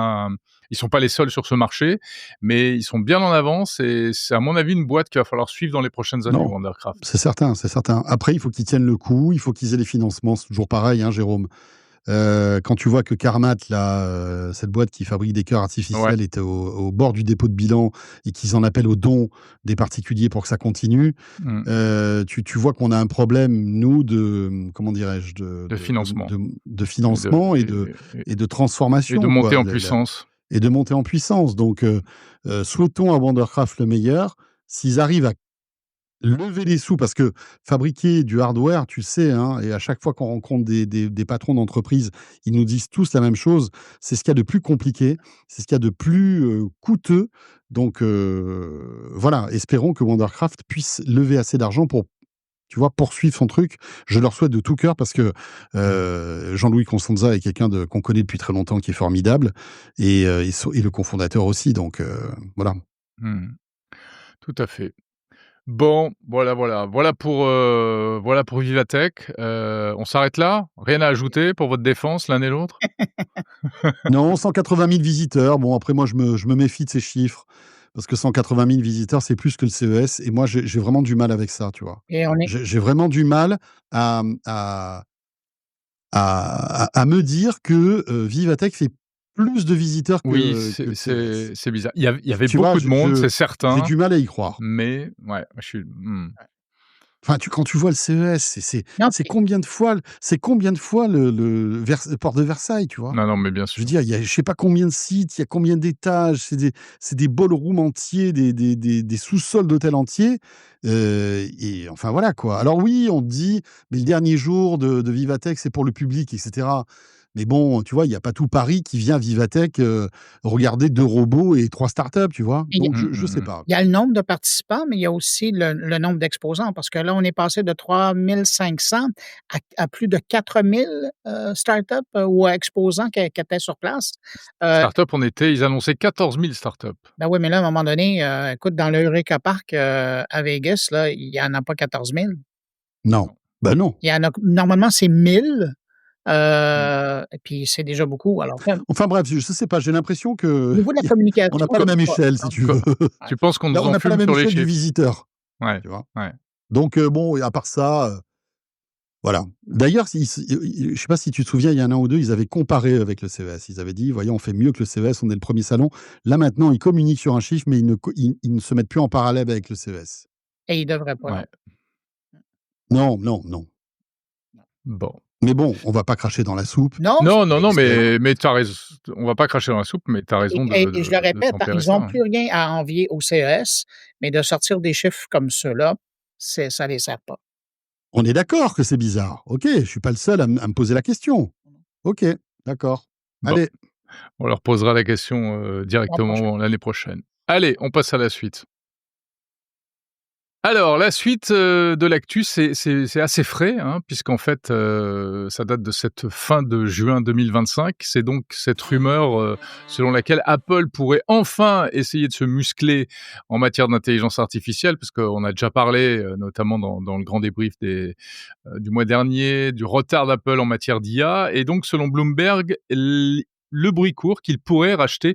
ils sont pas les seuls sur ce marché, mais ils sont bien en avance et c'est à mon avis une boîte qu'il va falloir suivre dans les prochaines années, Non, Wondercraft. c'est certain, c'est certain. Après, il faut qu'ils tiennent le coup, il faut qu'ils aient les financements. C'est toujours pareil, hein, Jérôme. Quand tu vois que Carmat, là, cette boîte qui fabrique des cœurs artificiels, est au bord du dépôt de bilan et qu'ils en appellent aux dons des particuliers pour que ça continue, tu vois qu'on a un problème, nous, comment dirais-je, de financement, de financement et de transformation. Et de montée en puissance. Et de monter en puissance. Donc, souhaitons à Wondercraft le meilleur. S'ils arrivent à lever les sous, parce que fabriquer du hardware, tu sais, hein, et à chaque fois qu'on rencontre des patrons d'entreprise, ils nous disent tous la même chose, c'est ce qu'il y a de plus compliqué, c'est ce qu'il y a de plus coûteux. Donc, voilà, espérons que Wondercraft puisse lever assez d'argent pour, tu vois, poursuivre son truc. Je leur souhaite de tout cœur parce que Jean-Louis Constanza est quelqu'un qu'on connaît depuis très longtemps, qui est formidable, et le cofondateur aussi. Donc, voilà. Tout à fait. Bon, voilà pour Vivatech. On s'arrête là? Rien à ajouter pour votre défense, l'un et l'autre? Non, 180 000 visiteurs. Bon, après, moi, je me méfie de ces chiffres. Parce que 180 000 visiteurs, c'est plus que le CES. Et moi, j'ai vraiment du mal avec ça, tu vois. Et on est... J'ai vraiment du mal à me dire que Vivatech fait plus de visiteurs que, Oui, que le CES. c'est bizarre. Il y avait Tu beaucoup vois, de monde, c'est certain. J'ai du mal à y croire. Mais, ouais, je suis... Enfin, quand tu vois le CES, c'est combien de fois le port de Versailles, tu vois? Non, mais bien Je sûr. veux dire, il y a je sais pas combien de sites, il y a combien d'étages, c'est des ballrooms entiers, des sous-sols d'hôtels entiers, et enfin voilà, quoi. Alors oui, on te dit: «Mais le dernier jour de Vivatech, c'est pour le public» et cetera. Mais bon, tu vois, il y a pas tout Paris qui vient à Vivatech, regarder 2 robots et 3 startups, tu vois? Et Donc je sais pas. il y a le nombre de participants, mais il y a aussi le nombre d'exposants parce que là, on est passé de 3 500 à plus de 4 000 startups ou exposants qui étaient sur place. Startup, ils annonçaient 14 000 startups. Ben oui, mais là, à un moment donné, écoute, dans l'Eureka Park à Vegas, là, il y en a pas 14 000. Non, ben non. Il y en a normalement, c'est 1000. Et puis c'est déjà beaucoup. Alors, Enfin bref, je sais pas, j'ai l'impression au que niveau de la communication, on n'a pas la même échelle, si tu veux. Tu penses qu'on nous Là, on n'a pas la enfume même sur les échelle du chiffres? visiteur, Ouais, tu vois? ouais. Donc bon, et à part ça, voilà. D'ailleurs, je sais pas si tu te souviens, il y en a 1 ou 2, ils avaient comparé avec le CES. Ils avaient dit: «Voyez, on fait mieux que le CES, on est le premier salon». Là, maintenant, ils communiquent sur un chiffre, mais ils ne se mettent plus en parallèle avec le CES. et ils devraient pas. Ouais. Non. Bon. Mais bon, on va pas cracher dans la soupe. Non, Non, mais tu as raison. On va pas cracher dans la soupe, mais tu as raison et je le répète, tempérer ils ça, n'ont hein. plus rien à envier au CES, mais de sortir des chiffres comme ceux-là, ça les sert pas. On est d'accord que c'est bizarre. OK, je suis pas le seul à me poser la question. OK, d'accord. Bon. Allez. On leur posera la question directement l'année prochaine. Allez, on passe à la suite. Alors, la suite de l'actu, c'est assez frais, hein, puisqu'en fait, ça date de cette fin de juin 2025. C'est donc cette rumeur selon laquelle Apple pourrait enfin essayer de se muscler en matière d'intelligence artificielle, parce qu'on a déjà parlé, notamment dans le grand débrief du mois dernier, du retard d'Apple en matière d'IA. Et donc, selon Bloomberg, le bruit court qu'il pourrait racheter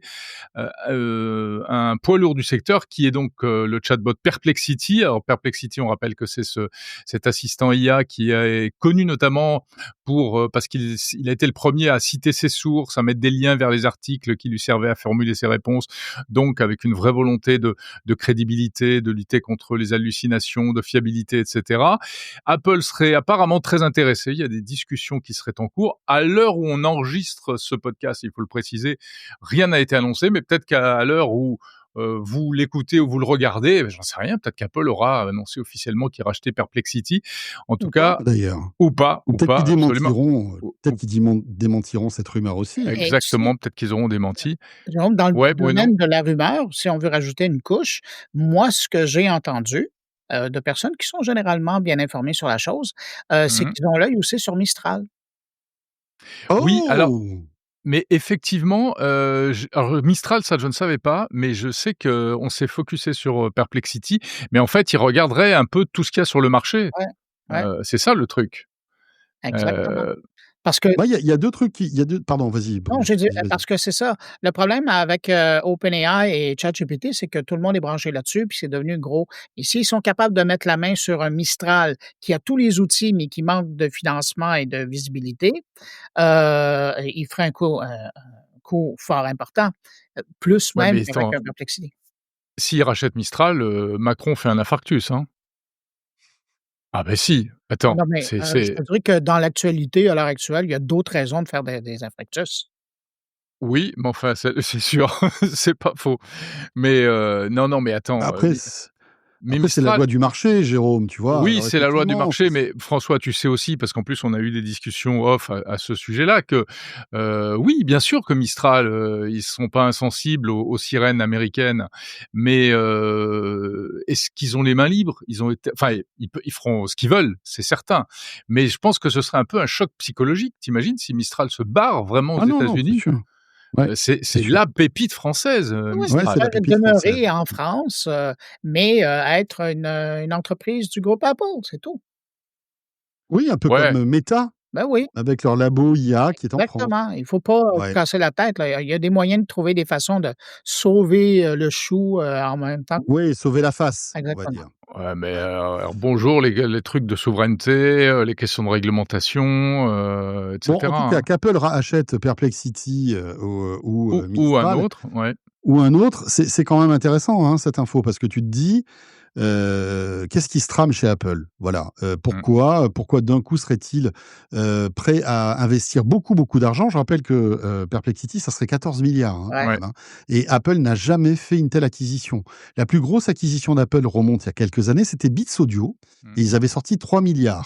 un poids lourd du secteur qui est donc le chatbot Perplexity. Alors Perplexity, on rappelle que c'est cet assistant IA qui est connu notamment parce qu'il a été le premier à citer ses sources, à mettre des liens vers les articles qui lui servaient à formuler ses réponses, donc avec une vraie volonté de crédibilité, de lutter contre les hallucinations, de fiabilité, etc. Apple serait apparemment très intéressé. Il y a des discussions qui seraient en cours. À l'heure où on enregistre ce podcast, il faut le préciser, rien n'a été annoncé, mais peut-être qu'à l'heure où vous l'écoutez ou vous le regardez, j'en sais rien, peut-être qu'Apple aura annoncé officiellement qu'il rachetait Perplexity. En tout Ou pas, cas, d'ailleurs. ou pas, Ou peut-être qu'ils absolument. démentiront, Ou démentiront cette rumeur aussi, hein. Et tu sais, exactement, peut-être qu'ils auront démenti. Jérôme, dans le Ouais, non? domaine de la rumeur, si on veut rajouter une couche, moi, ce que j'ai entendu, de personnes qui sont généralement bien informées sur la chose, c'est Mmh. qu'ils ont l'œil aussi sur Mistral. Oui, alors Oh! mais effectivement, alors Mistral, ça je ne savais pas, mais je sais qu'on s'est focusé sur, Perplexity, mais en fait, ils regarderaient un peu tout ce qu'il y a sur le marché. Ouais, ouais, C'est ça le truc. exactement. Heu, Parce que Bah, il y a 2 trucs qui il y a 2 pardon, vas-y, non, Bruno. j'ai dit Vas-y. parce que c'est ça. Le problème avec, OpenAI et ChatGPT, c'est que tout le monde est branché là-dessus, puis c'est devenu gros. Et s'ils sont capables de mettre la main sur un Mistral qui a tous les outils, mais qui manque de financement et de visibilité, ils feraient un coup fort important, plus ouais, même mais qu'avec attends, un Perplexity. s'ils rachètent Mistral, Macron fait un infarctus, hein? Ah beh si, attends, Non, mais, je c'est te dirais que dans l'actualité, à l'heure actuelle, il y a d'autres raisons de faire des infarctus. oui, mais enfin, c'est sûr, c'est pas faux. Mais non, non, mais attends, Après mais après c'est la Mistral. loi du marché, Jérôme, tu vois? Oui, Alors c'est la loi du effectivement, marché, mais François, tu sais aussi, parce qu'en plus on a eu des discussions off à ce sujet-là, que, oui, bien sûr que Mistral, ils sont pas insensibles aux sirènes américaines, mais, est-ce qu'ils ont les mains libres? Ils ont été enfin, ils feront ce qu'ils veulent, c'est certain, mais je pense que ce serait un peu un choc psychologique. Tu imagines si Mistral se barre vraiment aux ah non, non, c'est États-Unis? sûr. Ouais, c'est C'est sûr. la pépite française, Oui, Ouais, ça c'est Mistral. la pourrait pépite française. demeurer en France, mais, être une entreprise du groupe Apple, c'est tout. Oui, un peu Ouais. comme, Meta, Ben oui. avec leur labo IA qui est en France. Exactement, il faut pas, se Ouais. casser la tête, là. Il y a des moyens de trouver des façons de sauver, le chou, en même temps. Oui, sauver la face, on va Exactement. dire. Ouais, mais Ouais. alors bonjour les trucs de souveraineté, les questions de réglementation, et Bon, en tout cetera, cas, hein. qu'Apple rachète Perplexity, ou Ou un Mistral autre, ouais. ou un autre, c'est quand même intéressant, hein, cette info, parce que tu te dis, qu'est-ce qui se trame chez Apple? Voilà, Mmh. pourquoi d'un coup serait-il, prêt à investir beaucoup, beaucoup d'argent? Je rappelle que, Perplexity, ça serait 14 000 000 hein, quand Ouais. Ouais. même, hein, et Apple n'a jamais fait une telle acquisition. La plus grosse acquisition d'Apple remonte il y a quelques années, c'était Beats Audio Mmh. et ils avaient sorti 3 000 000 000.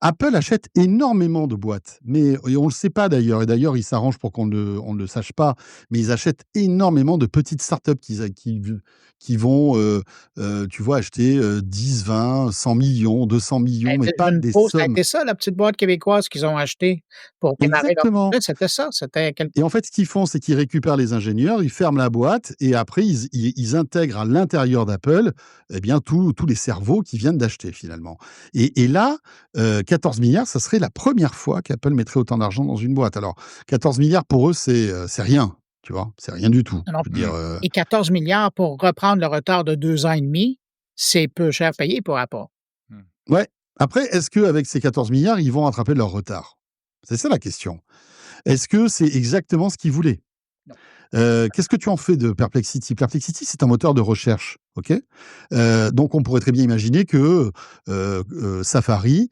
Apple achète énormément de boîtes, mais et on le sait pas d'ailleurs, et d'ailleurs ils s'arrangent pour on ne le sache pas, mais ils achètent énormément de petites startups qui vont, tu vois, acheter, 10, 20, 100 millions, 200 millions, mais pas des Ça a sommes. été ça la petite boîte québécoise qu'ils ont achetée pour démarrer leur Exactement. projet, c'était ça, c'était quel Et en fait, ce qu'ils font, c'est qu'ils récupèrent les ingénieurs, ils ferment la boîte et après ils intègrent à l'intérieur d'Apple, eh bien tous les cerveaux qu'ils viennent d'acheter finalement. Et là, 14 000 000 ça serait la première fois qu'Apple mettrait autant d'argent dans une boîte. Alors 14 000 000 pour eux, c'est rien, tu vois? C'est rien du tout. non Je veux Mmh. dire, et 14 milliards pour reprendre le retard de 2 ans et demi, c'est peu cher payé pour Apple. Mmh. ouais. Après, est-ce qu'avec ces 14 000 000 ils vont rattraper leur retard? C'est ça la question. Est-ce que c'est exactement ce qu'ils voulaient? Non. Qu'est-ce que tu en fais de Perplexity? Perplexity, c'est un moteur de recherche, OK? Donc on pourrait très bien imaginer que, Safari,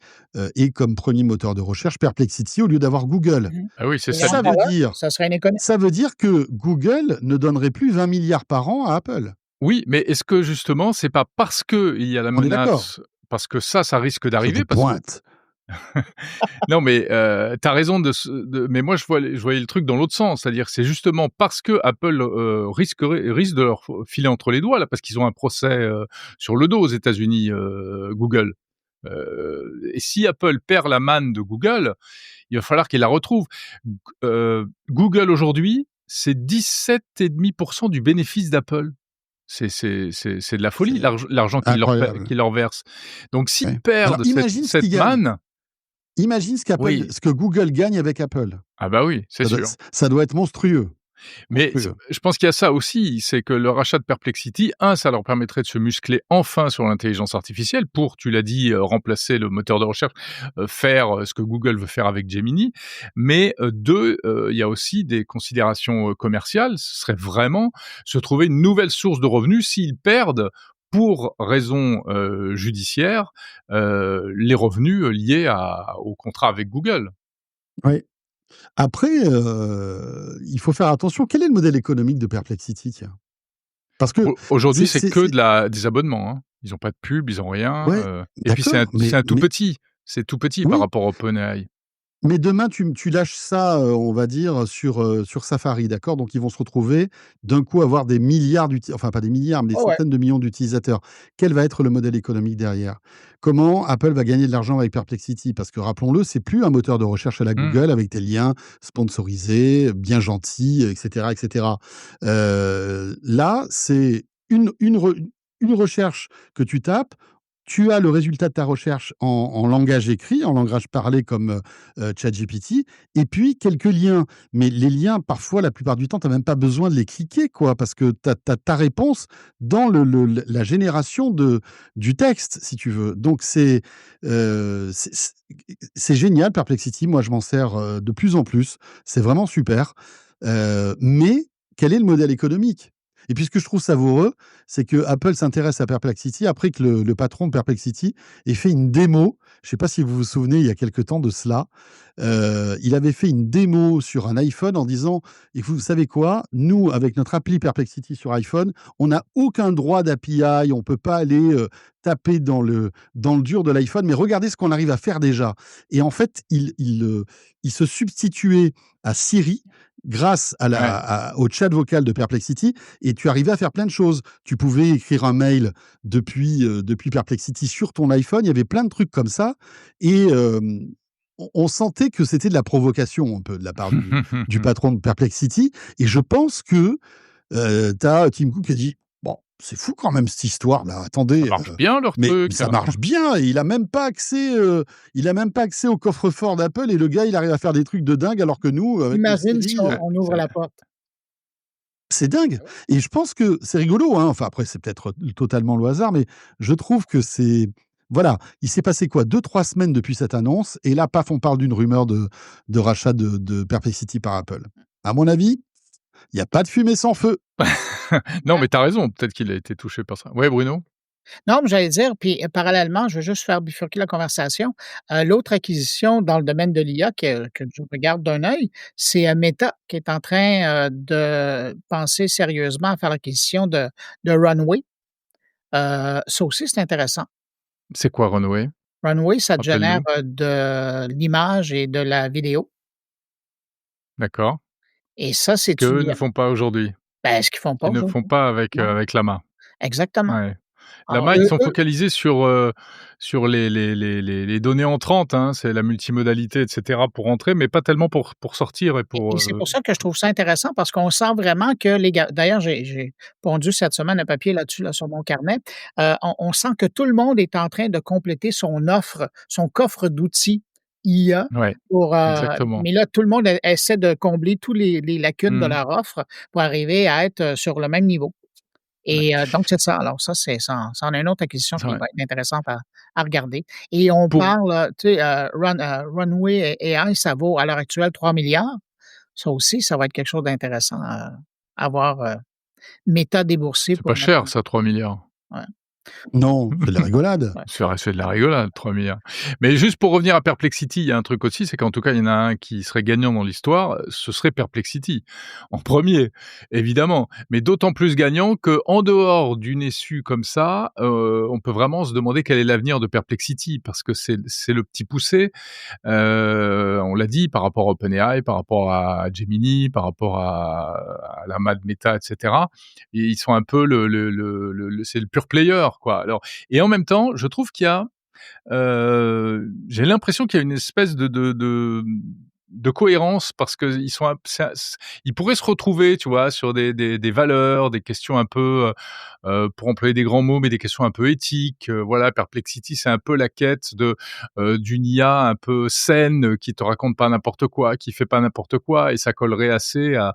ait comme premier moteur de recherche Perplexity au lieu d'avoir Google. Mmh. Ah oui, c'est Et ça Ça veut l'idée. encore là, dire ça serait une économie. ça veut dire que Google ne donnerait plus 20 000 000 par an à Apple. Oui, mais est-ce que justement c'est pas parce qu'il y a la On est d'accord? menace parce que ça risque Je vous d'arriver parce que pointe. non, mais tu as raison mais moi je voyais le truc dans l'autre sens, c'est-à-dire que c'est justement parce que Apple, risque de leur filer entre les doigts là, parce qu'ils ont un procès, sur le dos aux États-Unis, Google. Et si Apple perd la manne de Google, il va falloir qu'il la retrouve. Google aujourd'hui, c'est 17,5% du bénéfice d'Apple. C'est de la folie C'est l'argent incroyable. qu'ils leur versent. Donc s'ils Ouais. Alors perdent imagine ce qu'ils cette gagnent. manne. Imagine Oui. ce que Google gagne avec Apple. Ah bah oui, c'est sûr. Ça doit être monstrueux, Mais monstrueux. je pense qu'il y a ça aussi, c'est que le rachat de Perplexity, ça leur permettrait de se muscler enfin sur l'intelligence artificielle pour, tu l'as dit, remplacer le moteur de recherche, faire, ce que Google veut faire avec Gemini. Mais, 2, il y a aussi des considérations, commerciales. Ce serait vraiment se trouver une nouvelle source de revenus s'ils perdent pour raison, judiciaire, les revenus, liés au contrat avec Google. Oui. Après, il faut faire attention. Quel est le modèle économique de Perplexity, tiens? Parce que Aujourd'hui, c'est c'est que des abonnements, hein. Ils ont pas de pub, ils ont rien, ouais, et puis c'est d'accord, un tout petit. C'est tout petit par oui. rapport à OpenAI. Mais demain, tu lâches ça, on va dire, sur Safari, d'accord? Donc ils vont se retrouver, d'un coup, avoir des milliards enfin pas des milliards, mais des Ouais, ouais. centaines de millions d'utilisateurs. Quel va être le modèle économique derrière? Comment Apple va gagner de l'argent avec Perplexity? Parce que rappelons-le, c'est plus un moteur de recherche à la Mmh. Google avec des liens sponsorisés, bien gentils, et cetera, et cetera. Là, c'est une recherche que tu tapes, tu as le résultat de ta recherche en langage écrit, en langage parlé comme, ChatGPT, et puis quelques liens. Mais les liens, parfois, la plupart du temps, tu as même pas besoin de les cliquer, quoi, parce que tu as ta réponse dans la génération du texte, si tu veux. Donc c'est génial Perplexity. Moi, je m'en sers, de plus en plus. C'est vraiment super. Mais quel est le modèle économique? Et puis ce que je trouve savoureux, c'est que Apple s'intéresse à Perplexity après que le patron de Perplexity ait fait une démo. Je ne sais pas si vous vous souvenez, il y a quelque temps de cela. Il avait fait une démo sur un iPhone en disant: «Et vous savez quoi? Nous, avec notre appli Perplexity sur iPhone, on n'a aucun droit d'API, on ne peut pas aller, taper dans le dur de l'iPhone, mais regardez ce qu'on arrive à faire déjà». Et en fait, il se substituait à Siri grâce Ouais. au chat vocal de Perplexity, et tu arrivais à faire plein de choses. Tu pouvais écrire un mail depuis Perplexity sur ton iPhone. Il y avait plein de trucs comme ça, et on sentait que c'était de la provocation un peu de la part du patron de Perplexity, et je pense que, tu as Tim Cook qui a dit: «Bon, c'est fou quand même cette histoire là, Ça attendez, marche bien leur mais truc. ça marche bien, et il a même pas accès au coffre-fort d'Apple, et le gars, il arrive à faire des trucs de dingue alors que nous, avec nos Imagine si Siri, on ouvre C'est la porte. c'est dingue. Et je pense que c'est rigolo, hein, enfin après c'est peut-être totalement le hasard, mais je trouve que c'est voilà, il s'est passé quoi? 2-3 semaines depuis cette annonce, et là, paf, on parle d'une rumeur de rachat de Perplexity par Apple. À mon avis, il y a pas de fumée sans feu. Non, mais tu as raison, peut-être qu'il a été touché par ça. Ouais, Bruno? Non, mais j'allais dire, puis parallèlement, je veux juste faire bifurquer la conversation. L'autre acquisition dans le domaine de l'IA que je regarde d'un œil, c'est, Meta qui est en train, de penser sérieusement à faire l'acquisition de Runway. Ça aussi, c'est intéressant. C'est quoi Runway? Runway, ça te génère, Rappelle-nous. de l'image et de la vidéo, D'accord. et ça, Ce c'est une qu'eux ne IA. font pas aujourd'hui. Ben, ce qu'ils font pas Ils ne font aujourd'hui. pas Non, avec Llama. exactement. Ouais. Alors Llama, ils eux sont eux focalisés sur les données entrantes, hein, c'est la multimodalité et cetera pour entrer, mais pas tellement pour sortir et et c'est pour ça que je trouve ça intéressant parce qu'on sent vraiment que les gars d'ailleurs, j'ai pondu cette semaine un papier là-dessus, là, sur mon carnet. On sent que tout le monde est en train de compléter son coffre d'outils IA ouais, pour, exactement. mais là, tout le monde essaie de combler tous les lacunes de Mmh. leur offre pour arriver à être, sur le même niveau. Ouais, Et donc c'est ça. Alors ça, ça en est une autre acquisition c'est qui vrai. va être intéressante à regarder. Et on Pour parle, tu sais, Runway AI, ça vaut à l'heure actuelle 3 milliards. Ça aussi, ça va être quelque chose d'intéressant à voir, Meta débourser c'est pas pour mettre cher ça, 3 milliards. ouais, Non, c'est de la rigolade. ouais. C'est de la rigolade, 3 milliards. Mais juste pour revenir à Perplexity, il y a un truc aussi, c'est qu'en tout cas, il y en a un qui serait gagnant dans l'histoire, ce serait Perplexity, en premier, évidemment. Mais d'autant plus gagnant qu'en dehors d'une issue comme ça, on peut vraiment se demander quel est l'avenir de Perplexity, parce que c'est le petit poussé. On l'a dit, par rapport à OpenAI, par rapport à Gemini, par rapport à la Mad Meta, et cetera. Et ils sont un peu c'est le pure player, quoi. Alors, et en même temps, je trouve qu'il y a, j'ai l'impression qu'il y a une espèce de cohérence parce qu'ils sont ils pourraient se retrouver, tu vois, sur des valeurs, des questions un peu, pour employer des grands mots, mais des questions un peu éthiques. Voilà, Perplexity, c'est un peu la quête d'une IA un peu saine, qui te raconte pas n'importe quoi, qui fait pas n'importe quoi, et ça collerait assez à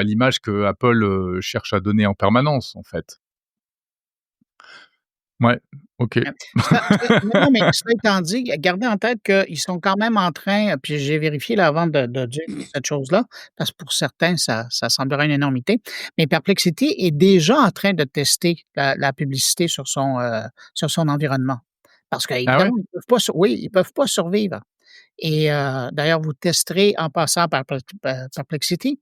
l'image que Apple cherche à donner en permanence, en fait. Ouais, OK. Non, mais cela étant dit, gardez en tête qu'ils sont quand même en train, puis j'ai vérifié là avant de dire cette chose-là, parce que pour certains, ça semblerait une énormité, mais Perplexity est déjà en train de tester la publicité sur son environnement. Parce Ah ouais? qu'évidemment, ils peuvent pas survivre. Et d'ailleurs, vous testerez en passant par Perplexity,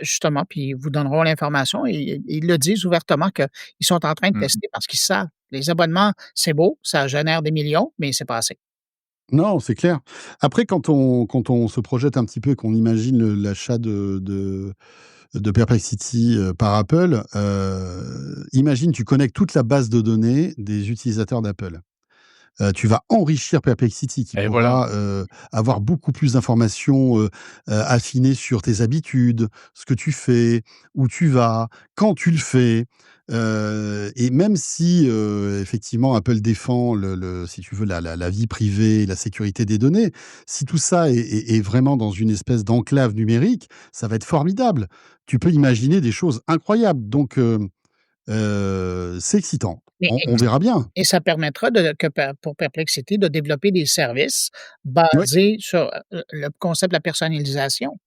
justement, puis ils vous donneront l'information et ils le disent ouvertement qu'ils sont en train de Mmh. tester parce qu'ils savent. Les abonnements, c'est beau, ça génère des millions, mais c'est pas assez. Non, c'est clair. Après, quand on se projette un petit peu, qu'on imagine l'achat de Perplexity, par Apple, imagine, tu connectes toute la base de données des utilisateurs d'Apple. Tu vas enrichir Perplexity qui Et voilà. pourra, avoir beaucoup plus d'informations, affinées sur tes habitudes, ce que tu fais, où tu vas, quand tu le fais. Et même si, effectivement Apple défend le si tu veux la vie privée, la sécurité des données, si tout ça est vraiment dans une espèce d'enclave numérique, ça va être formidable. Tu peux imaginer des choses incroyables donc c'est excitant. Mais On verra bien. et ça permettra pour Perplexity de développer des services Oui. basés sur, le concept de la personnalisation.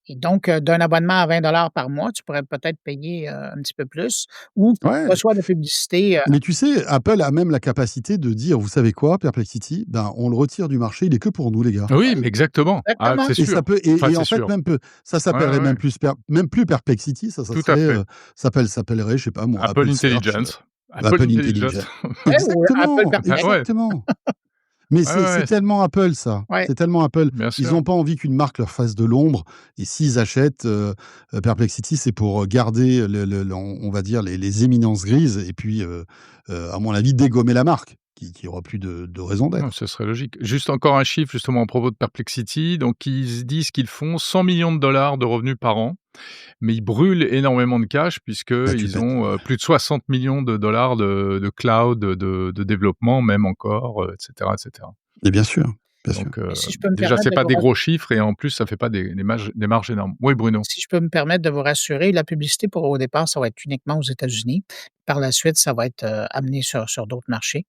Et donc, d'un abonnement à 20 par mois, tu pourrais peut-être payer, un petit peu plus ou tu Ouais. reçois de la publicité, Mais tu sais, Apple a même la capacité de dire: «Vous savez quoi? Perplexity, ben, on le retire du marché, il est que pour nous les gars». Oui, mais exactement. Ah, exactement. c'est Et ça sûr. peut Enfin, en c'est fait sûr. même peu ça Ouais, ouais, s'appellerait ouais. même plus Perplexity, ça Tout à serait, fait. s'appellerait, je sais pas moi, Apple Apple Search, Intelligence. Apple Apple Intelligence. Intelligence. Ouais, ou Apple Exactement, Ah ouais. exactement. Mais Ouais, c'est ouais, tellement Apple ça, ouais. c'est tellement Apple. bien Ils sûr. ont pas envie qu'une marque leur fasse de l'ombre et s'ils achètent, Perplexity, c'est pour, garder le on va dire les éminences grises et puis, à mon avis, dégommer la marque qui aura plus de raison Non, d'être. ce serait logique. Juste encore un chiffre justement à propos de Perplexity. Donc ils disent qu'ils font 100 millions de dollars de revenus par an, mais ils brûlent énormément de cash Bah, tu puisqu'ils pètes. ont, plus de 60 millions de dollars de cloud, de développement même encore, et cetera, et cetera. Et bien sûr, bien sûr. Donc Et si je peux me déjà, permettre c'est de pas vous des gros chiffres et en plus, ça fait pas des marges énormes. Oui, Bruno? si je peux me permettre de vous rassurer, la publicité pour au départ, ça va être uniquement aux États-Unis. Par la suite, ça va être, amené sur d'autres marchés.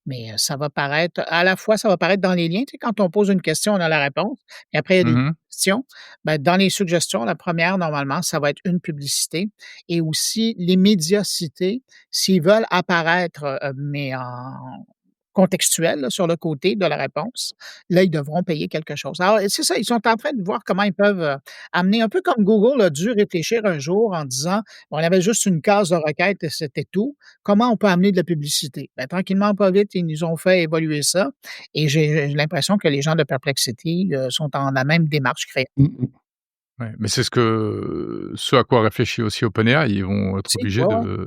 Mais, ça va paraître à la fois, ça va paraître dans les liens, tu sais, quand on pose une question, on a la réponse et après il y a des Mmh. questions. Ben, dans les suggestions, la première normalement, ça va être une publicité et aussi les médias cités, s'ils veulent apparaître, mais en contextuel, là, sur le côté de la réponse, là, ils devront payer quelque chose. Alors, c'est ça, ils sont en train de voir comment ils peuvent, amener un peu comme Google a dû réfléchir un jour en disant: «On avait juste une case de requête et c'était tout. Comment on peut amener de la publicité?» Ben, tranquillement, pas vite, ils nous ont fait évoluer ça et j'ai l'impression que les gens de Perplexity, sont dans la même démarche créative Mmh mh. Ouais, mais c'est ce à quoi réfléchit aussi OpenAI. Ils vont être aussi. obligés Ouais, ouais.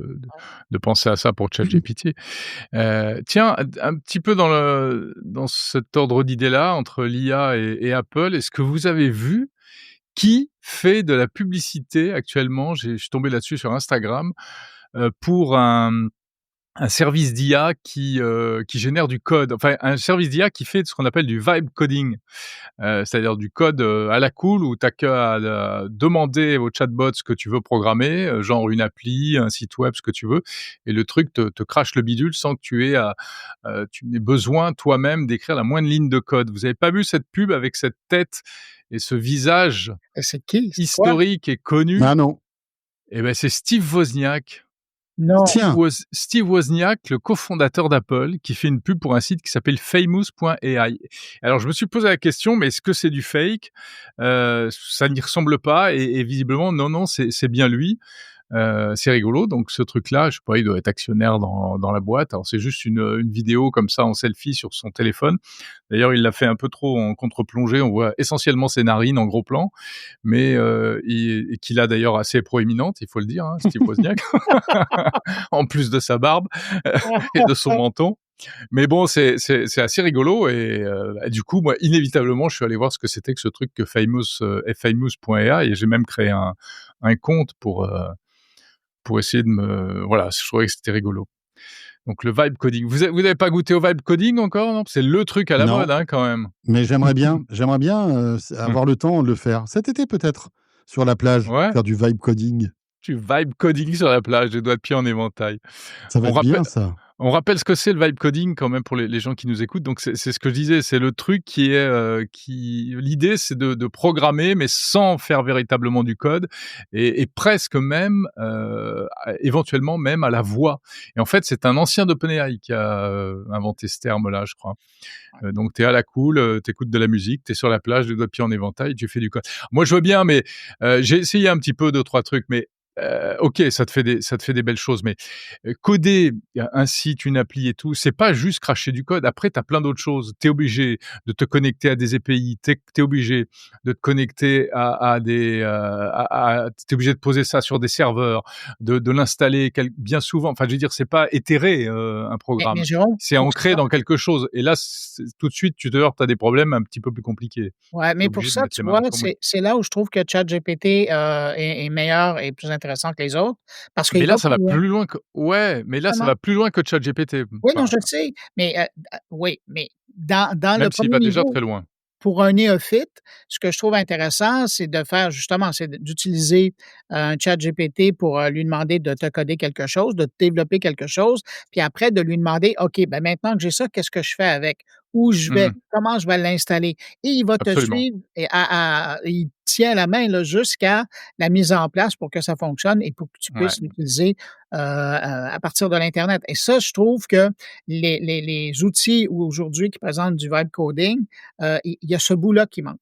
de penser à ça pour ChatGPT. Tiens, un petit peu dans cet ordre d'idées-là, entre l'IA et Apple, est-ce que vous avez vu qui fait de la publicité actuellement? Je suis tombé là-dessus sur Instagram, pour un service d'IA qui génère du code. Enfin, un service d'IA qui fait ce qu'on appelle du vibe coding. C'est-à-dire du code, à la cool où tu as qu'à demander au chatbot ce que tu veux programmer, genre une appli, un site web, ce que tu veux et le truc te crache le bidule sans que tu n'aies besoin toi-même d'écrire la moindre ligne de code. Vous avez pas vu cette pub avec cette tête et ce visage Et c'est qui? C'est quoi? historique et connu? Ah non. Eh ben, c'est Steve Wozniak. Non. Tiens, Steve Wozniak, le cofondateur d'Apple, qui fait une pub pour un site qui s'appelle famous.ai. Alors je me suis posé la question, mais est-ce que c'est du fake? Ça n'y ressemble pas et visiblement non, c'est bien lui. C'est rigolo, donc ce truc-là, je sais pas, il doit être actionnaire dans la boîte. Alors c'est juste une vidéo comme ça en selfie sur son téléphone. D'ailleurs, il l'a fait un peu trop en contre-plongée, on voit essentiellement ses narines en gros plan, mais et qu'il a d'ailleurs assez proéminente, il faut le dire, hein, Steve Wozniak, en plus de sa barbe et de son menton. Mais bon, c'est assez rigolo et du coup, moi, inévitablement, je suis allé voir ce que c'était que ce truc que famous.ai et j'ai même créé un compte pour essayer de voilà, je trouvais que c'était rigolo. Donc le vibe coding. Vous avez pas goûté au vibe coding encore, non? C'est le truc à la non, mode, hein, quand même. mais j'aimerais bien, avoir le temps de le faire. Cet été peut-être, sur la plage, Ouais, faire du vibe coding. tu vibe coding sur la plage, les doigts de pied en éventail. Ça va On être rappelle bien ça. On rappelle ce que c'est le vibe coding quand même pour les gens qui nous écoutent. Donc c'est ce que je disais, c'est le truc qui est l'idée c'est de programmer mais sans faire véritablement du code et presque même éventuellement même à la voix. Et en fait, c'est un ancien d'OpenAI qui a inventé ce terme-là, je crois. Donc tu es à la cool, tu écoutes de la musique, tu es sur la plage, les doigts de pied en éventail, tu fais du code. Moi je veux bien mais j'ai essayé un petit peu 2-3 trucs mais OK, ça te fait des belles choses, mais coder un site, une appli et tout, c'est pas juste cracher du code. Après, tu as plein d'autres choses. Tu es obligé de te connecter à des API, tu es obligé de te connecter à des tu es obligé de poser ça sur des serveurs, de l'installer bien souvent. Enfin, je veux dire, c'est pas éthéré un Mais programme. Jérôme, C'est pour ancré ça dans quelque chose et là, tout de suite, tu te heurtes à des problèmes un petit peu plus compliqués. ouais, Tu es mais pour obligé de ça, mettre tu les mains dans vois, le cambouis. c'est là où je trouve que ChatGPT, est meilleur et plus intéressant que les autres parce Mais qu'il là, va ça plus va loin. plus loin que ouais, mais là, ça Vraiment. va plus loin que ChatGPT. Oui, non, Enfin, je le sais, mais oui, mais dans le même s'il premier va déjà niveau, très loin. pour un néophyte, ce que je trouve intéressant, c'est de faire justement, c'est d'utiliser un ChatGPT pour, lui demander de te coder quelque chose, de te développer quelque chose, puis après de lui demander: «OK, ben maintenant que j'ai ça, qu'est-ce que je fais avec? Où je vais? Mmh. Comment je vais l'installer?» Et il va te Absolument. suivre et il tient la main là, jusqu'à la mise en place pour que ça fonctionne et pour que tu Ouais. puisses l'utiliser, à partir de l'internet et ça, je trouve que les outils aujourd'hui qui présentent du vibe coding, il y a ce bout-là qui manque.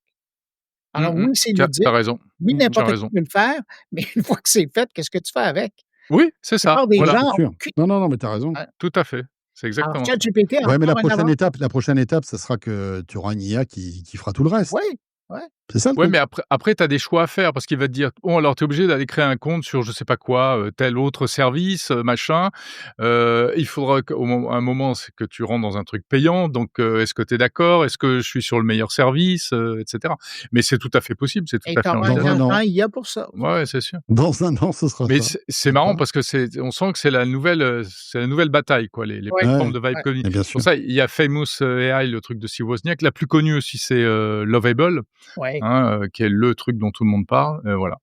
Alors Mmh mh. oui, c'est Tu as ludique, raison. oui, Tu as n'importe qui raison. peut le faire, mais une fois que c'est fait, qu'est-ce que tu fais avec? Oui, c'est La ça, plupart des Ouais, voilà, c'est gens ont sûr. aucune Non, non, non, mais tu as raison. tout à fait. C'est alors exactement ça. ChatGPT a Ouais, mais encore un avantage. la prochaine étape, ça sera que tu auras une IA qui fera tout le reste. Oui, ouais. C'est ça le Ouais, mais truc. après tu as des choix à faire parce qu'il va te dire: «Bon alors tu es obligé d'aller créer un compte sur je sais pas quoi, tel autre service, machin. Il faudra un moment, c'est que tu rentres dans un truc payant donc est-ce que tu es d'accord? Est-ce que je suis sur le meilleur service?» Et cetera. Mais c'est tout à fait possible, c'est tout Et à tu fait auras un Dans un envisageable. agent an, IA pour ça. Ouais, ouais, c'est sûr. dans un an, ce sera Mais ça. c'est marrant D'accord. parce que on sent que c'est la nouvelle bataille quoi, les Oui, plateformes Ouais, de vibe ouais, coding. mais bien Pour sûr. ça, il y a Famous AI, le truc de Steve Wozniak. La plus connue aussi, c'est Lovable, ouais. hein, qui est le truc dont tout le monde parle, voilà.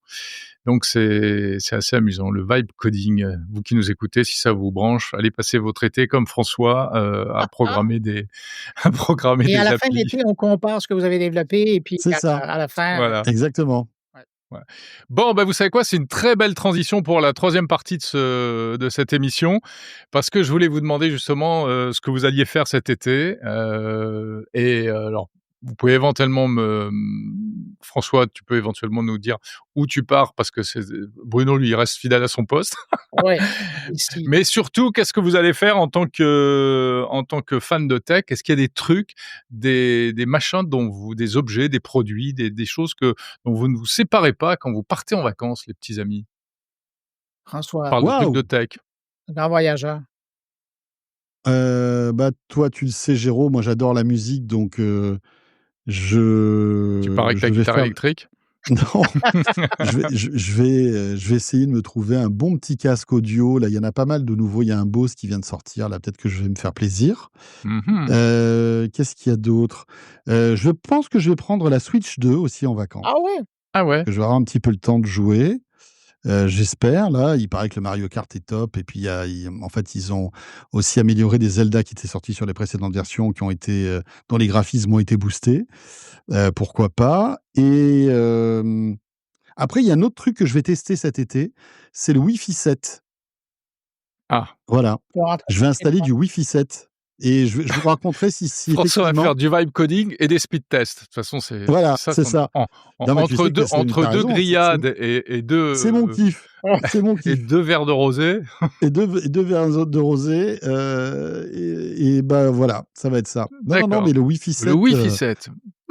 Donc c'est assez amusant, le vibe coding. Vous qui nous écoutez, si ça vous branche, allez passer votre été comme François, à programmer des à programmer Et à des la fin de applis. l'été, on compare ce que vous avez développé et puis C'est ça, à la fin, Voilà. exactement. ouais. Ouais. Bon, bah, vous savez quoi? C'est une très belle transition pour la 3e partie de cette émission, parce que je voulais vous demander justement, ce que vous alliez faire cet été, alors vous pouvez éventuellement François, tu peux éventuellement nous dire où tu pars parce que Bruno, lui, il reste fidèle à son poste. Ouais, ici. Mais surtout, qu'est-ce que vous allez faire en tant que fan de tech? Est-ce qu'il y a des trucs, des machins des objets, des produits, des choses dont vous ne vous séparez pas quand vous partez en vacances, les petits amis? On François, parle de trucs Waouh! de tech. grand voyageur. Bah, toi, tu le sais, Géraud, moi, j'adore la musique, donc Tu pars avec ta je vais guitare faire électrique? non, je vais essayer de me trouver un bon petit casque audio. Là, il y en a pas mal de nouveaux. Il y a un Bose qui vient de sortir. Là, peut-être que je vais me faire plaisir. Mmh. Qu'est-ce qu'il y a d'autre? Je pense que je vais prendre la Switch 2 aussi en vacances, Ah ouais? Ah ouais? que je vais avoir un petit peu le temps de jouer. J'espère, là. Il paraît que le Mario Kart est top et puis en fait, ils ont aussi amélioré des Zelda qui étaient sortis sur les précédentes versions, qui ont été, dont les graphismes ont été boostés. Pourquoi pas? Et après, il y a un autre truc que je vais tester cet été, c'est le Wi-Fi 7. Ah, Voilà. Tu rentres Je vais installer du Wi-Fi 7 et je vous raconterai si François va effectivement faire du vibe coding et des speed tests. De toute façon, c'est voilà, ça c'est son ça. Non, mais tu sais que c'est tu entre as 2 raison, grillades et 2, c'est mon kiff, c'est mon et kiff. 2 verres de rosé. Et 2 verres de rosé, et bah, voilà, ça va être ça. Non, non, non, D'accord. mais le Wi-Fi Le 7, Wi-Fi 7.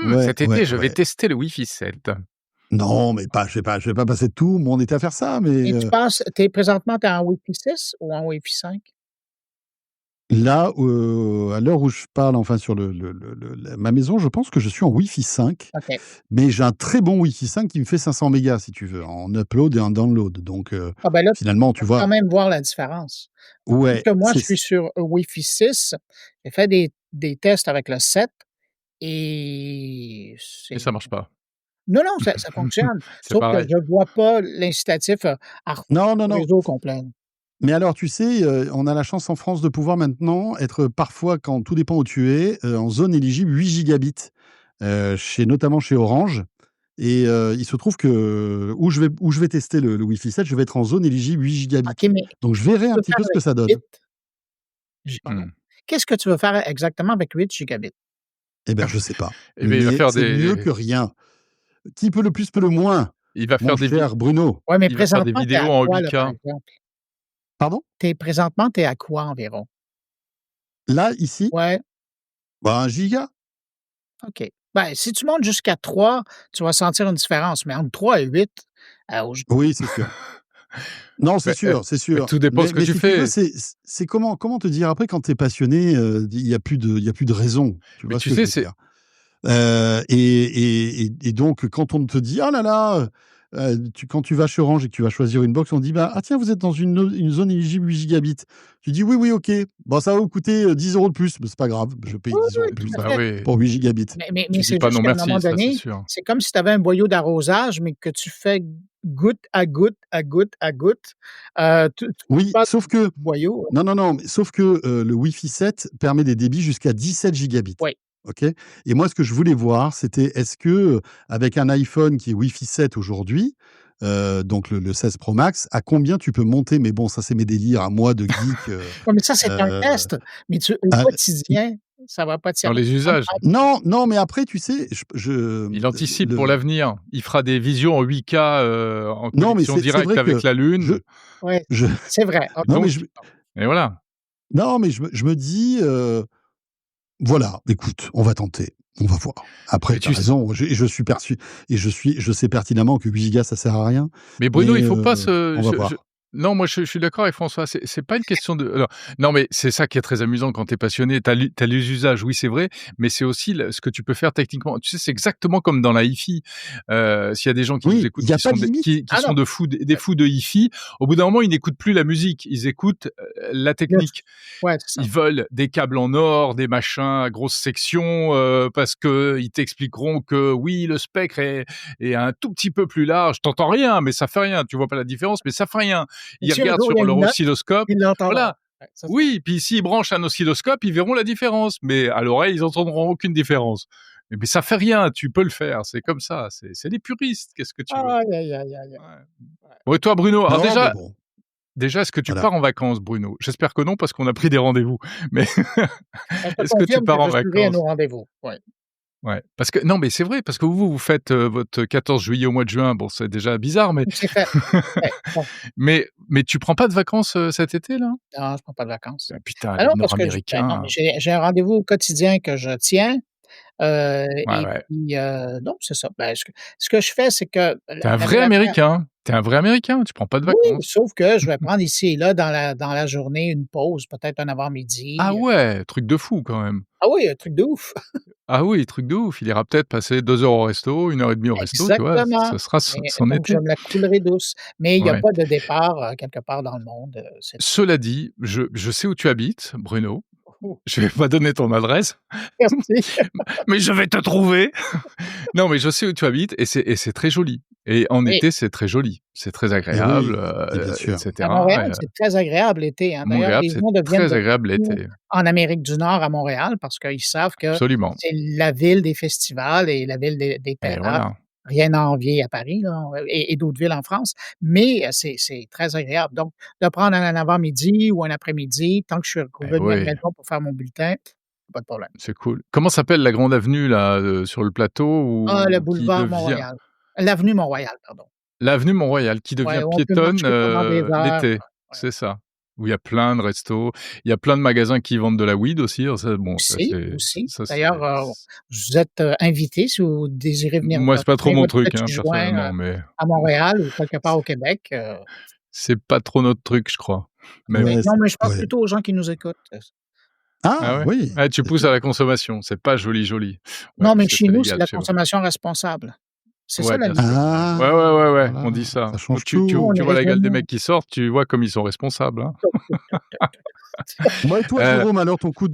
ouais, Cet ouais, été, je vais ouais. tester le Wi-Fi 7. Non, mais pas je vais pas passer tout mon été à faire ça, mais et tu passes présentement, tu es en Wi-Fi 6 ou en Wi-Fi 5? là, à l'heure où je parle, enfin sur ma maison, je pense que je suis en Wi-Fi 5, OK. mais j'ai un très bon Wi-Fi 5 qui me fait 500 mégas si tu veux, en upload et en download, donc Ah ben là, finalement, tu tu vas quand vois? même voir la différence. Vu Ouais, que moi, je c'est suis sur Wi-Fi 6, j'ai fait des tests avec le 7 et Et c'est ça marche pas. non, non, ça fonctionne, C'est sauf que pareil. je vois pas l'incitatif, à refaire non, non, le non. réseau complet. Mais alors, tu sais, on a la chance en France de pouvoir maintenant être parfois, quand tout dépend où tu es, en zone éligible 8 gigabits, notamment chez Orange. Et il se trouve que où je vais tester le Wi-Fi 7, je vais être en zone éligible 8 gigabits. OK, mais Donc je qu'est-ce que verrai tu un veux petit faire peu ce que avec ça donne. 8 pardon. Mmh. Qu'est-ce que tu veux faire exactement avec 8 gigabits? Eh ben, je sais pas. Eh bien, il va Mais faire c'est mieux que des rien. Qui peut le plus peut le moins, il va mon faire des vi cher Bruno. Ouais, mais il va faire des présentement, tu es vidéos à en quoi là, par 8K. exemple? Pardon? Présentement, tu es à quoi environ? Là, ici, Ouais, 1 giga. OK. Ben, si tu montes jusqu'à 3, tu vas sentir une différence, mais entre 3 et 8, aujour Oui, c'est sûr. Non, c'est Mais, sûr, c'est mais sûr. tout dépend ce que Mais tu si tu veux, fais. c'est comment te dire? Après, quand tu es passionné, il y a plus de raison. Tu Mais vois ce tu que je sais, veux c'est dire? Et donc quand on te dit: «Ah là là», quand tu vas chez Orange et que tu vas choisir une box, on dit: «Bah, ah tiens, vous êtes dans une zone éligible 8 gigabits». Tu dis: «Oui, oui, OK. Bon, ça va vous coûter, 10 € de plus». Mais c'est pas grave, je paye oui, 10 € oui, de tout plus à bah fait. oui, pour 8 gigabits. Mais tu dis c'est pas juste non qu'à un moment merci, ça c'est donné, sûr. c'est comme si tu avais un boyau d'arrosage, mais que tu fais goutte à goutte, à goutte à goutte, tu Oui, pas sauf que du boyau. non, non, non, mais sauf que, le Wi-Fi 7 permet des débits jusqu'à 17 gigabits. Oui. OK? Et moi, ce que je voulais voir, c'était est-ce que, avec un iPhone qui est Wi-Fi 7 aujourd'hui, donc le 16 Pro Max, à combien tu peux monter? Mais bon, ça, c'est mes délires à moi de geek, Ouais, mais ça, c'est un heu, test, mais au à quotidien, ça va pas te Dans servir. les usages. non, non, mais après, tu sais, je Il anticipe pour le l'avenir. Il fera des visions en 8K, en non, mais connexion c'est directe vrai avec que la je Lune. Ouais, je c'est vrai. OK. non, mais Donc je et voilà. non, mais je me dis, voilà, écoute, on va tenter, on va voir. Après, Mais tu as tu s raison, je sais pertinemment que 8 gigas, ça sert à rien, Mais Bruno, mais il faut pas se on va voir. non, moi je suis d'accord avec François, c'est pas une question de alors non, mais c'est ça qui est très amusant quand tu es passionné, tu as les usages, oui, c'est vrai, mais c'est aussi le ce que tu peux faire techniquement. Tu sais, c'est exactement comme dans la hi-fi. S'il y a des gens qui nous Oui, écoutent il y a qui pas sont de des limite. qui Ah non, sont de fous des fous de hi-fi, au bout d'un moment, ils n'écoutent plus la musique, ils écoutent, la le technique. ouais, c'est ça. Ils veulent des câbles en or, des machins à grosse section, parce qu'ils t'expliqueront que oui, le spectre est un tout petit peu plus large. Tu entends rien, mais ça fait rien. Tu vois pas la différence, mais ça fait rien. Et Ils si un regardent jour sur il y a leur une note, oscilloscope. ils l'entendront. Voilà. Ouais, ça c'est Oui, puis s'ils branchent un oscilloscope, ils verront la différence, mais à l'oreille, ils entendront aucune différence. Mais ça fait rien, tu peux le faire, c'est comme ça, c'est les puristes, qu'est-ce que tu veux? aïe, aïe, aïe, aïe, aïe. Ouais. Ouais. Bon et toi Bruno, alors Non, mais déjà bon, déjà est-ce que tu voilà. pars en vacances Bruno? J'espère que non parce qu'on a pris des rendez-vous, mais Je te est-ce que tu confirme que pars en je suivrai à vacances? nos rendez-vous. Ouais. Ouais, parce que non, mais c'est vrai, parce que vous faites, votre 14 juillet au mois de juin, bon, c'est déjà bizarre, C'est fait. Ouais, bon. mais tu prends pas de vacances, cet été, là? Non, je prends pas de vacances. Ah putain, Ah les non, parce que non, mais Nord-Américains. j'ai un rendez-vous quotidien que je tiens, Ouais, et ouais. puis, non, c'est ça. Ben, ce que je fais, c'est que Tu es un la vrai vraie affaire Américain. Tu es un vrai Américain, tu prends pas de oui, vacances. sauf que je vais prendre ici et là dans la journée une pause, peut-être un Ah avant-midi. ouais, truc de fou quand même. Ah oui, un truc de ouf! Ah oui, truc de ouf. Il ira peut-être passer 2 heures au resto, 1 heure et demie au resto, tu vois? Exactement. Ce sera Mais son donc je été. me la coulerai douce. Mais il y a Ouais. pas de départ, quelque part dans le monde, c'est Cela dit, je sais où tu habites, Bruno. tout. Je vais pas donner ton adresse, Merci. mais je vais te trouver. Non, mais je sais où tu habites et c'est très joli et en Oui, été, c'est très joli. C'est très Et agréable, oui, et bien et sûr. à cetera, Montréal, c'est très agréable l'été, hein. D'ailleurs, Montréal, les c'est gens viennent très de agréable partout l'été. en Amérique du Nord à Montréal parce qu'ils savent que Absolument c'est la ville des festivals et la ville des et terrasses. voilà. Rien à envier à Paris, là, et d'autres villes en France, mais c'est très agréable. Donc, de prendre un avant-midi ou un après-midi, tant que je suis Et revenu à la oui, maison pour faire mon bulletin, pas de problème. c'est cool. Comment s'appelle la grande avenue là, sur le plateau Ah, le ou qui boulevard devient Mont-Royal. L'avenue Mont-Royal, pardon. l'avenue Mont-Royal qui Ouais, devient où on peut piétonne, marcher pendant des heures. l'été, Ouais. c'est ça. Où il y a plein de restos, il y a plein de magasins qui vendent de la weed aussi, alors ça bon, Aussi, aussi. ça c'est D'ailleurs, vous êtes, invités si vous désirez venir, moi c'est pas trop fumer mon votre truc, petit hein, joint, personnellement, mais à Montréal ou quelque part c'est au Québec, c'est pas trop notre truc, je crois. Mais bon. mais Ouais, non, c'est mais je pense ouais. plutôt aux gens qui nous écoutent. Ah Ah ouais? oui, Ouais, tu c'est pousses à sûr. la consommation, c'est pas joli, joli. Ouais, Non, mais puisque chez c'est nous, c'est légal la chez vous. consommation responsable. C'est ça Ouais, la bien sûr. limite. Ouais, ouais, ouais, ouais, on Voilà, dit ça. ça Donc change tu tout. On est vois la gueule des raisonnable. mecs qui sortent, tu vois comme ils sont responsables, hein. Bon, et toi, Heu Jérôme, alors Ouais, ton coup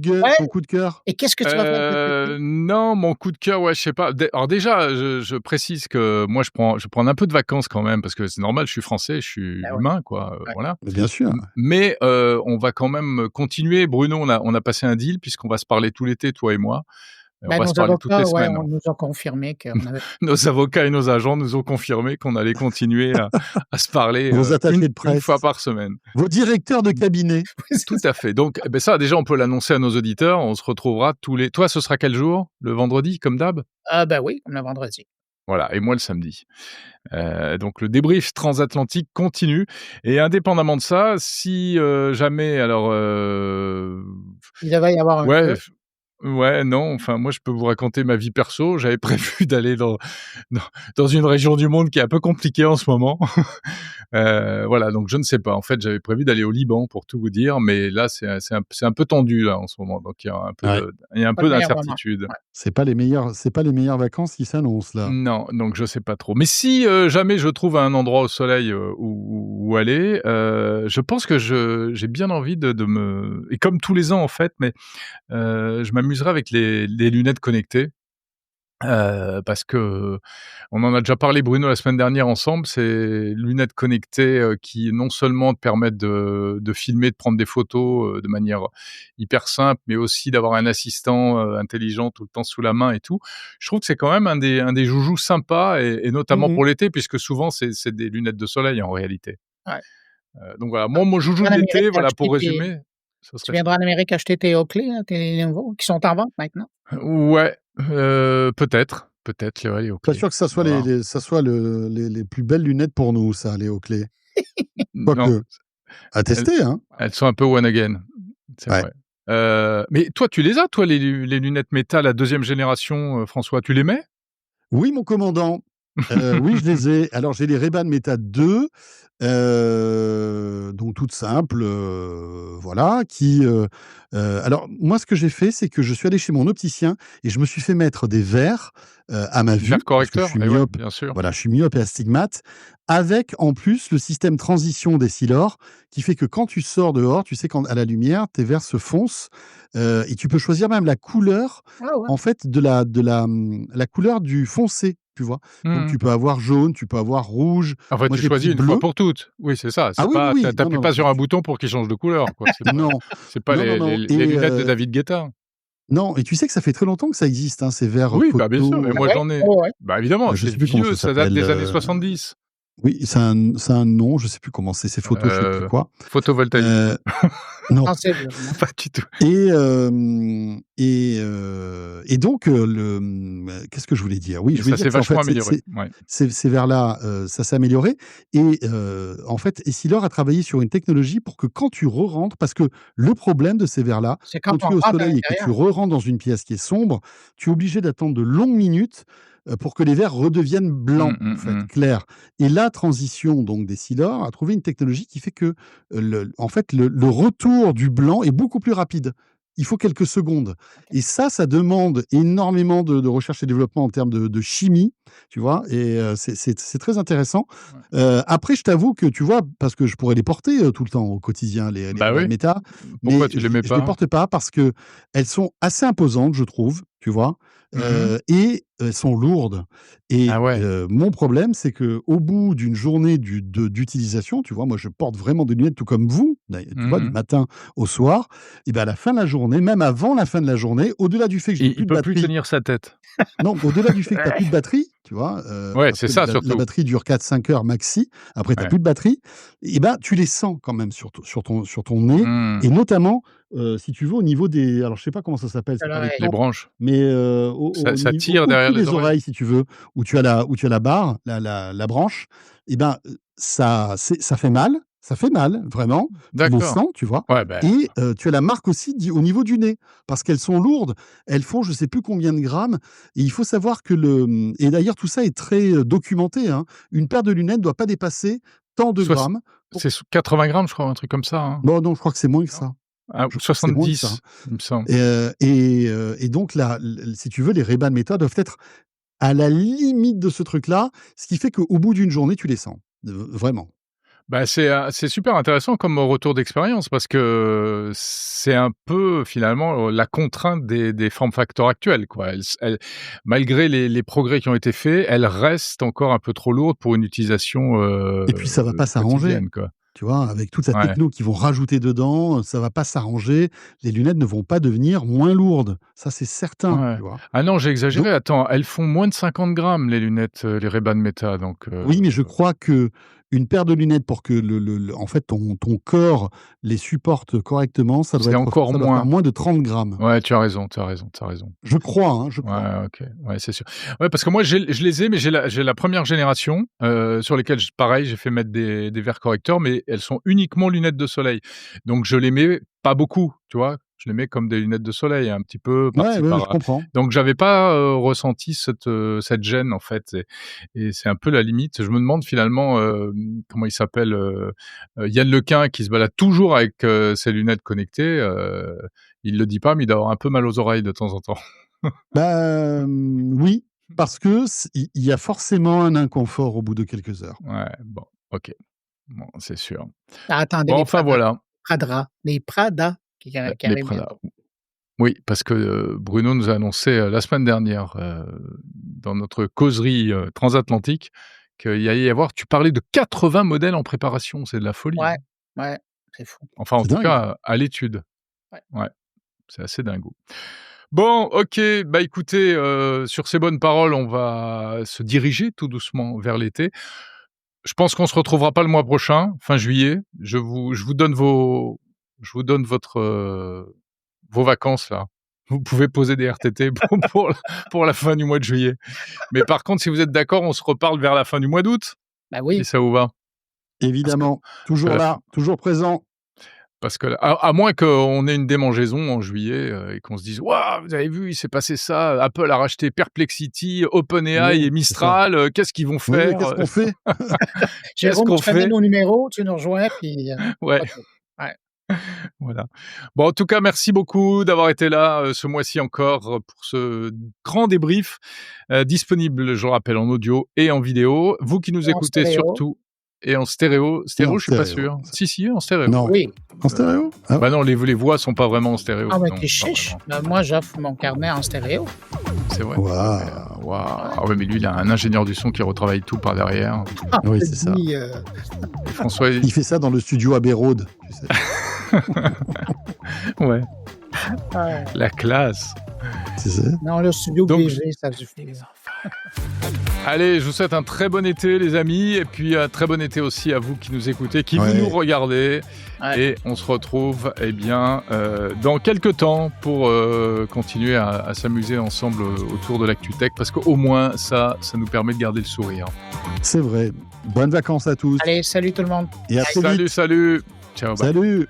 de cœur? et qu'est-ce que tu vas faire cet été? Non, mon coup de cœur, ouais, je sais pas. Alors déjà, je précise que moi, je prends un peu de vacances quand même parce que c'est normal, je suis français, je suis Ben ouais, humain, quoi, ouais. voilà. Mais bien sûr. Mais on va quand même continuer. Bruno, on a passé un deal puisqu'on va se parler tout l'été, toi et moi. On Ben, va se nos parler toutes les avocats, ouais, semaines, on hein. nous a confirmé qu'on avait Nos avocats et nos agents nous ont confirmé qu'on allait continuer à se parler, Vos attachés de une fois presse, par semaine. vos directeurs de cabinet. Tout à fait. Donc, ça, déjà, on peut l'annoncer à nos auditeurs. On se retrouvera tous les. Toi, ce sera quel jour? Le vendredi, comme d'hab? Ah ben oui, comme le vendredi. Voilà, et moi le samedi. Donc le débrief transatlantique continue et indépendamment de ça, si, jamais alors, Il devait y avoir un ouais, feu. ouais, non, enfin moi je peux vous raconter ma vie perso. J'avais prévu d'aller dans dans une région du monde qui est un peu compliquée en ce moment. Voilà, donc je ne sais pas. En fait, j'avais prévu d'aller au Liban pour tout vous dire, mais là c'est un peu tendu là en ce moment, donc Ouais, il y a un Pas le peu meilleur moment. d'incertitude. Ouais. c'est pas les meilleures vacances qui s'annoncent là. Non, donc je sais pas trop. Mais si, jamais je trouve un endroit au soleil, où aller, je pense que j'ai bien envie de me et comme tous les ans en fait, mais je m'amuserai avec les lunettes connectées, parce que on en a déjà parlé Bruno la semaine dernière ensemble. C'est lunettes connectées, qui non seulement te permettent de filmer, de prendre des photos, de manière hyper simple, mais aussi d'avoir un assistant, intelligent tout le temps sous la main et tout. Je trouve que c'est quand même un des joujoux sympas et notamment Mmh. pour l'été puisque souvent c'est des lunettes de soleil en réalité. Ouais. Donc voilà, moi mon joujou En de l'été, Amérique voilà acheter pour tes résumer, ce Tu serait ça. viendras en Amérique acheter tes Oakley, là, tes nouveaux, qui sont en vente maintenant? Ouais, peut-être, ouais, les Pas Oakley. sûr que ça On soit va voir. ça soit les plus belles lunettes pour nous, ça, les Oakley. Non, Quoique, à elles tester, hein. elles sont un peu one again, c'est Ouais. vrai. Mais toi, tu les as toi les lunettes métal à 2e génération, François, tu les mets? Oui, mon commandant. Oui, je les ai. Alors, j'ai les Ray-Ban Meta 2, donc toutes simples, voilà, alors moi, ce que j'ai fait, c'est que je suis allé chez mon opticien et je me suis fait mettre des verres, à ma Verre vue, parce que je correcteur? suis Et ouais, myope. bien sûr. Voilà, je suis myope et astigmate, avec, en plus, le système transition d'Essilor qui fait que quand tu sors dehors, tu sais, quand à la lumière, tes verres se foncent, et tu peux choisir même la couleur, Ah ouais. en fait, la couleur du foncé, tu vois? Donc Mmh. tu peux avoir jaune, tu peux avoir rouge. En fait, Moi, tu j'ai pris choisis une fois bleu. pour toutes. Oui, c'est ça. Ah C'est oui, oui, pas tu oui. Non, appuies non, pas non, sur un bouton pour qu'il change de couleur, quoi. non, C'est pas non, non, non les et lunettes de David Guetta. non et tu sais que ça fait très longtemps que ça existe, hein, ces verres, Oui, bah, bien sûr, mais photo, Ah moi ouais? j'en ai. Ouais, ouais. Bah, évidemment, je c'est sais plus comment vieux, ça ça date s'appelle, des années 70. oui, c'est un nom, je sais plus comment c'est photo je sais plus quoi. Photovoltaïque. Heu, non. Sensible, non? Pas du tout. Et donc, qu'est-ce que je voulais dire? Oui, je Et voulais ça dire s'est qu'en vachement fait, amélioré. Ouais. ces verres-là, ça s'est amélioré et en fait, Essilor a travaillé sur une technologie pour que quand tu re-rentres parce que le problème de ces verres-là, C'est quand quand on tu es au rentre à soleil et que tu l'intérieur. re-rentres dans une pièce qui est sombre, tu es obligé d'attendre de longues minutes, pour que les verres redeviennent blancs, Mmh, en mmh, fait, mmh. clairs et la transition donc d'Essilor a trouvé une technologie qui fait que, en fait, le retour du blanc est beaucoup plus rapide. Il faut quelques secondes et ça demande énormément de recherche et développement en termes de chimie, tu vois? Et c'est très intéressant. Ouais. Après, je t'avoue que, tu vois, parce que je pourrais les porter, tout le temps au quotidien, les Bah, Ray-Ban oui. Meta, Pourquoi mais tu les mets je les pas? porte pas parce qu'elles sont assez imposantes, je trouve, tu vois? Mmh. Et elles sont lourdes Ah et ouais. mon problème, c'est qu'au bout d'une journée d'utilisation, tu vois, moi, je porte vraiment des lunettes tout comme vous, tu vois, du Mmh. matin au soir et ben, à la fin de la journée, même avant la fin de la journée, au-delà du fait que je n'ai Il plus de peut plus batterie, tenir sa tête. non, au-delà du fait que tu as Ouais. plus de batterie, tu vois? Ouais, Parce c'est que ça la surtout. batterie dure 4-5 heures maxi, après tu as Ouais. plus de batterie et ben, tu les sens quand même sur ton nez Mmh. et notamment, si tu veux au niveau des alors je sais pas comment ça s'appelle, De c'est pas les Les l'oreille. tempes, branches. mais Ça tire derrière au-dessus les des oreilles? oreilles si tu veux, où tu as la barre, la branche et ben, ça fait mal vraiment, tu le D'accord. sens, tu vois? Ouais, bah, Et tu as la marque aussi au niveau du nez parce qu'elles sont lourdes, elles font je sais plus combien de grammes et il faut savoir que et d'ailleurs tout ça est très, documenté, hein. Une paire de lunettes doit pas dépasser tant de soix grammes pour c'est 80 grammes, je crois, un truc comme ça, hein? bon non, je crois que c'est moins que Non? ça. Ah, Je ou crois que c'est moins que ça, hein. 70, il me semble. Et donc là, si tu veux, les Ray-Ban Meta doivent être à la limite de ce truc-là, ce qui fait qu'au bout d'une journée, tu les sens. Vraiment. Bah, c'est super intéressant comme retour d'expérience parce que c'est un peu finalement la contrainte des form factors actuelles, quoi. Malgré les progrès qui ont été faits, elles restent encore un peu trop lourdes pour une utilisation Et puis ça va pas s'arranger. quotidienne, quoi. Tu vois, avec toute la Ouais. techno qu'ils vont rajouter dedans, ça va pas s'arranger. Les lunettes ne vont pas devenir moins lourdes. Ça, c'est certain, Ouais. tu vois? Ah non, j'ai exagéré. Donc Attends, elles font moins de 50 grammes les lunettes, les Ray-Ban Meta, donc oui, mais je crois qu'une paire de lunettes pour que en fait, ton corps les supporte correctement, ça c'est doit encore faire moins. moins de 30 grammes. Ouais, tu as raison, tu as raison, tu as raison. Je crois, hein, je crois. Ouais, OK. Ouais, c'est sûr. Ouais, parce que moi, je les ai, mais j'ai la première génération, sur lesquelles pareil, j'ai fait mettre des verres correcteurs, mais elles sont uniquement lunettes de soleil. Donc je les mets pas beaucoup, tu vois? Je les mets comme des lunettes de soleil, un petit peu Ouais, par-ci ouais, je par-là. comprends. Donc j'avais pas, ressenti cette gêne, en fait, et c'est un peu la limite. Je me demande finalement, comment il s'appelle, Yann Lequin qui se balade toujours avec, ses lunettes connectées, il le dit pas, mais il doit avoir un peu mal aux oreilles de temps en temps. Bah, oui, parce que il y a forcément un inconfort au bout de quelques heures. Ouais, bon, OK. Bon, c'est sûr. Ah, attendez Bon, les enfin voilà, Prada qui les arrivent Prada. bientôt. Oui, parce que, Bruno nous a annoncé, la semaine dernière, dans notre causerie, transatlantique, qu'il y allait y avoir tu parlais de 80 modèles en préparation, c'est de la folie, Ouais, hein. ouais, c'est fou. Enfin, en C'est tout dingue. cas, à l'étude. Ouais. Ouais, c'est assez dingo. Bon, OK, bah, écoutez, sur ces bonnes paroles, on va se diriger tout doucement vers l'été. Je pense qu'on se retrouvera pas le mois prochain, fin juillet. Je vous donne vos vacances là. Vous pouvez poser des RTT pour la fin du mois de juillet. Mais par contre, si vous êtes d'accord, on se reparle vers la fin du mois d'août, Ben si oui, ça vous va? Parce que Évidemment, à toujours la là, toujours présent. Parce que à moins qu'on ait une démangeaison en juillet, et qu'on se dise: «Waouh, vous avez vu, il s'est passé ça, Apple a racheté Perplexity, OpenAI Oui, et c'est ça. Mistral, qu'est-ce qu'ils vont Oui, faire, qu'est-ce qu'on fait? Qu'est-ce Jérôme, qu'on tu fais bien fait?» nos numéros, tu nous rejoins puis, Ouais, OK. Ouais. voilà. Bon, en tout cas, merci beaucoup d'avoir été là, ce mois-ci encore, pour ce grand débrief, disponible, je le rappelle, en audio et en vidéo. Vous qui nous Et en écoutez stéréo. surtout et en stéréo. Et en Stéréo, je suis pas stéréo. sûr. Si, en stéréo. Non, Oui. en stéréo? Ah Bah non, les voix sont pas vraiment en stéréo. Ah, mais Non, t'es pas chiche. vraiment. Ben moi, j'offre mon carnet en stéréo. C'est vrai. waouh! Waouh! Ah ouais, mais lui, il a un ingénieur du son qui retravaille tout par derrière. Ah, Oui, je c'est ça. dis, Et François, Il fait ça dans le studio Abbey Road, tu sais. ouais, ouais. la classe. Tu sais? Non, le studio Donc, BG, ça suffit. Allez, je vous souhaite un très bon été, les amis, et puis un très bon été aussi à vous qui nous écoutez, qui Ouais. vous nous regardez. Ouais. Et on se retrouve, eh bien, dans quelques temps pour continuer à s'amuser ensemble autour de l'ActuTech, parce qu'au moins, ça nous permet de garder le sourire. C'est vrai. Bonnes vacances à tous Allez, salut tout le monde. et à très vite. Salut, salut. Ciao, bye. Salut!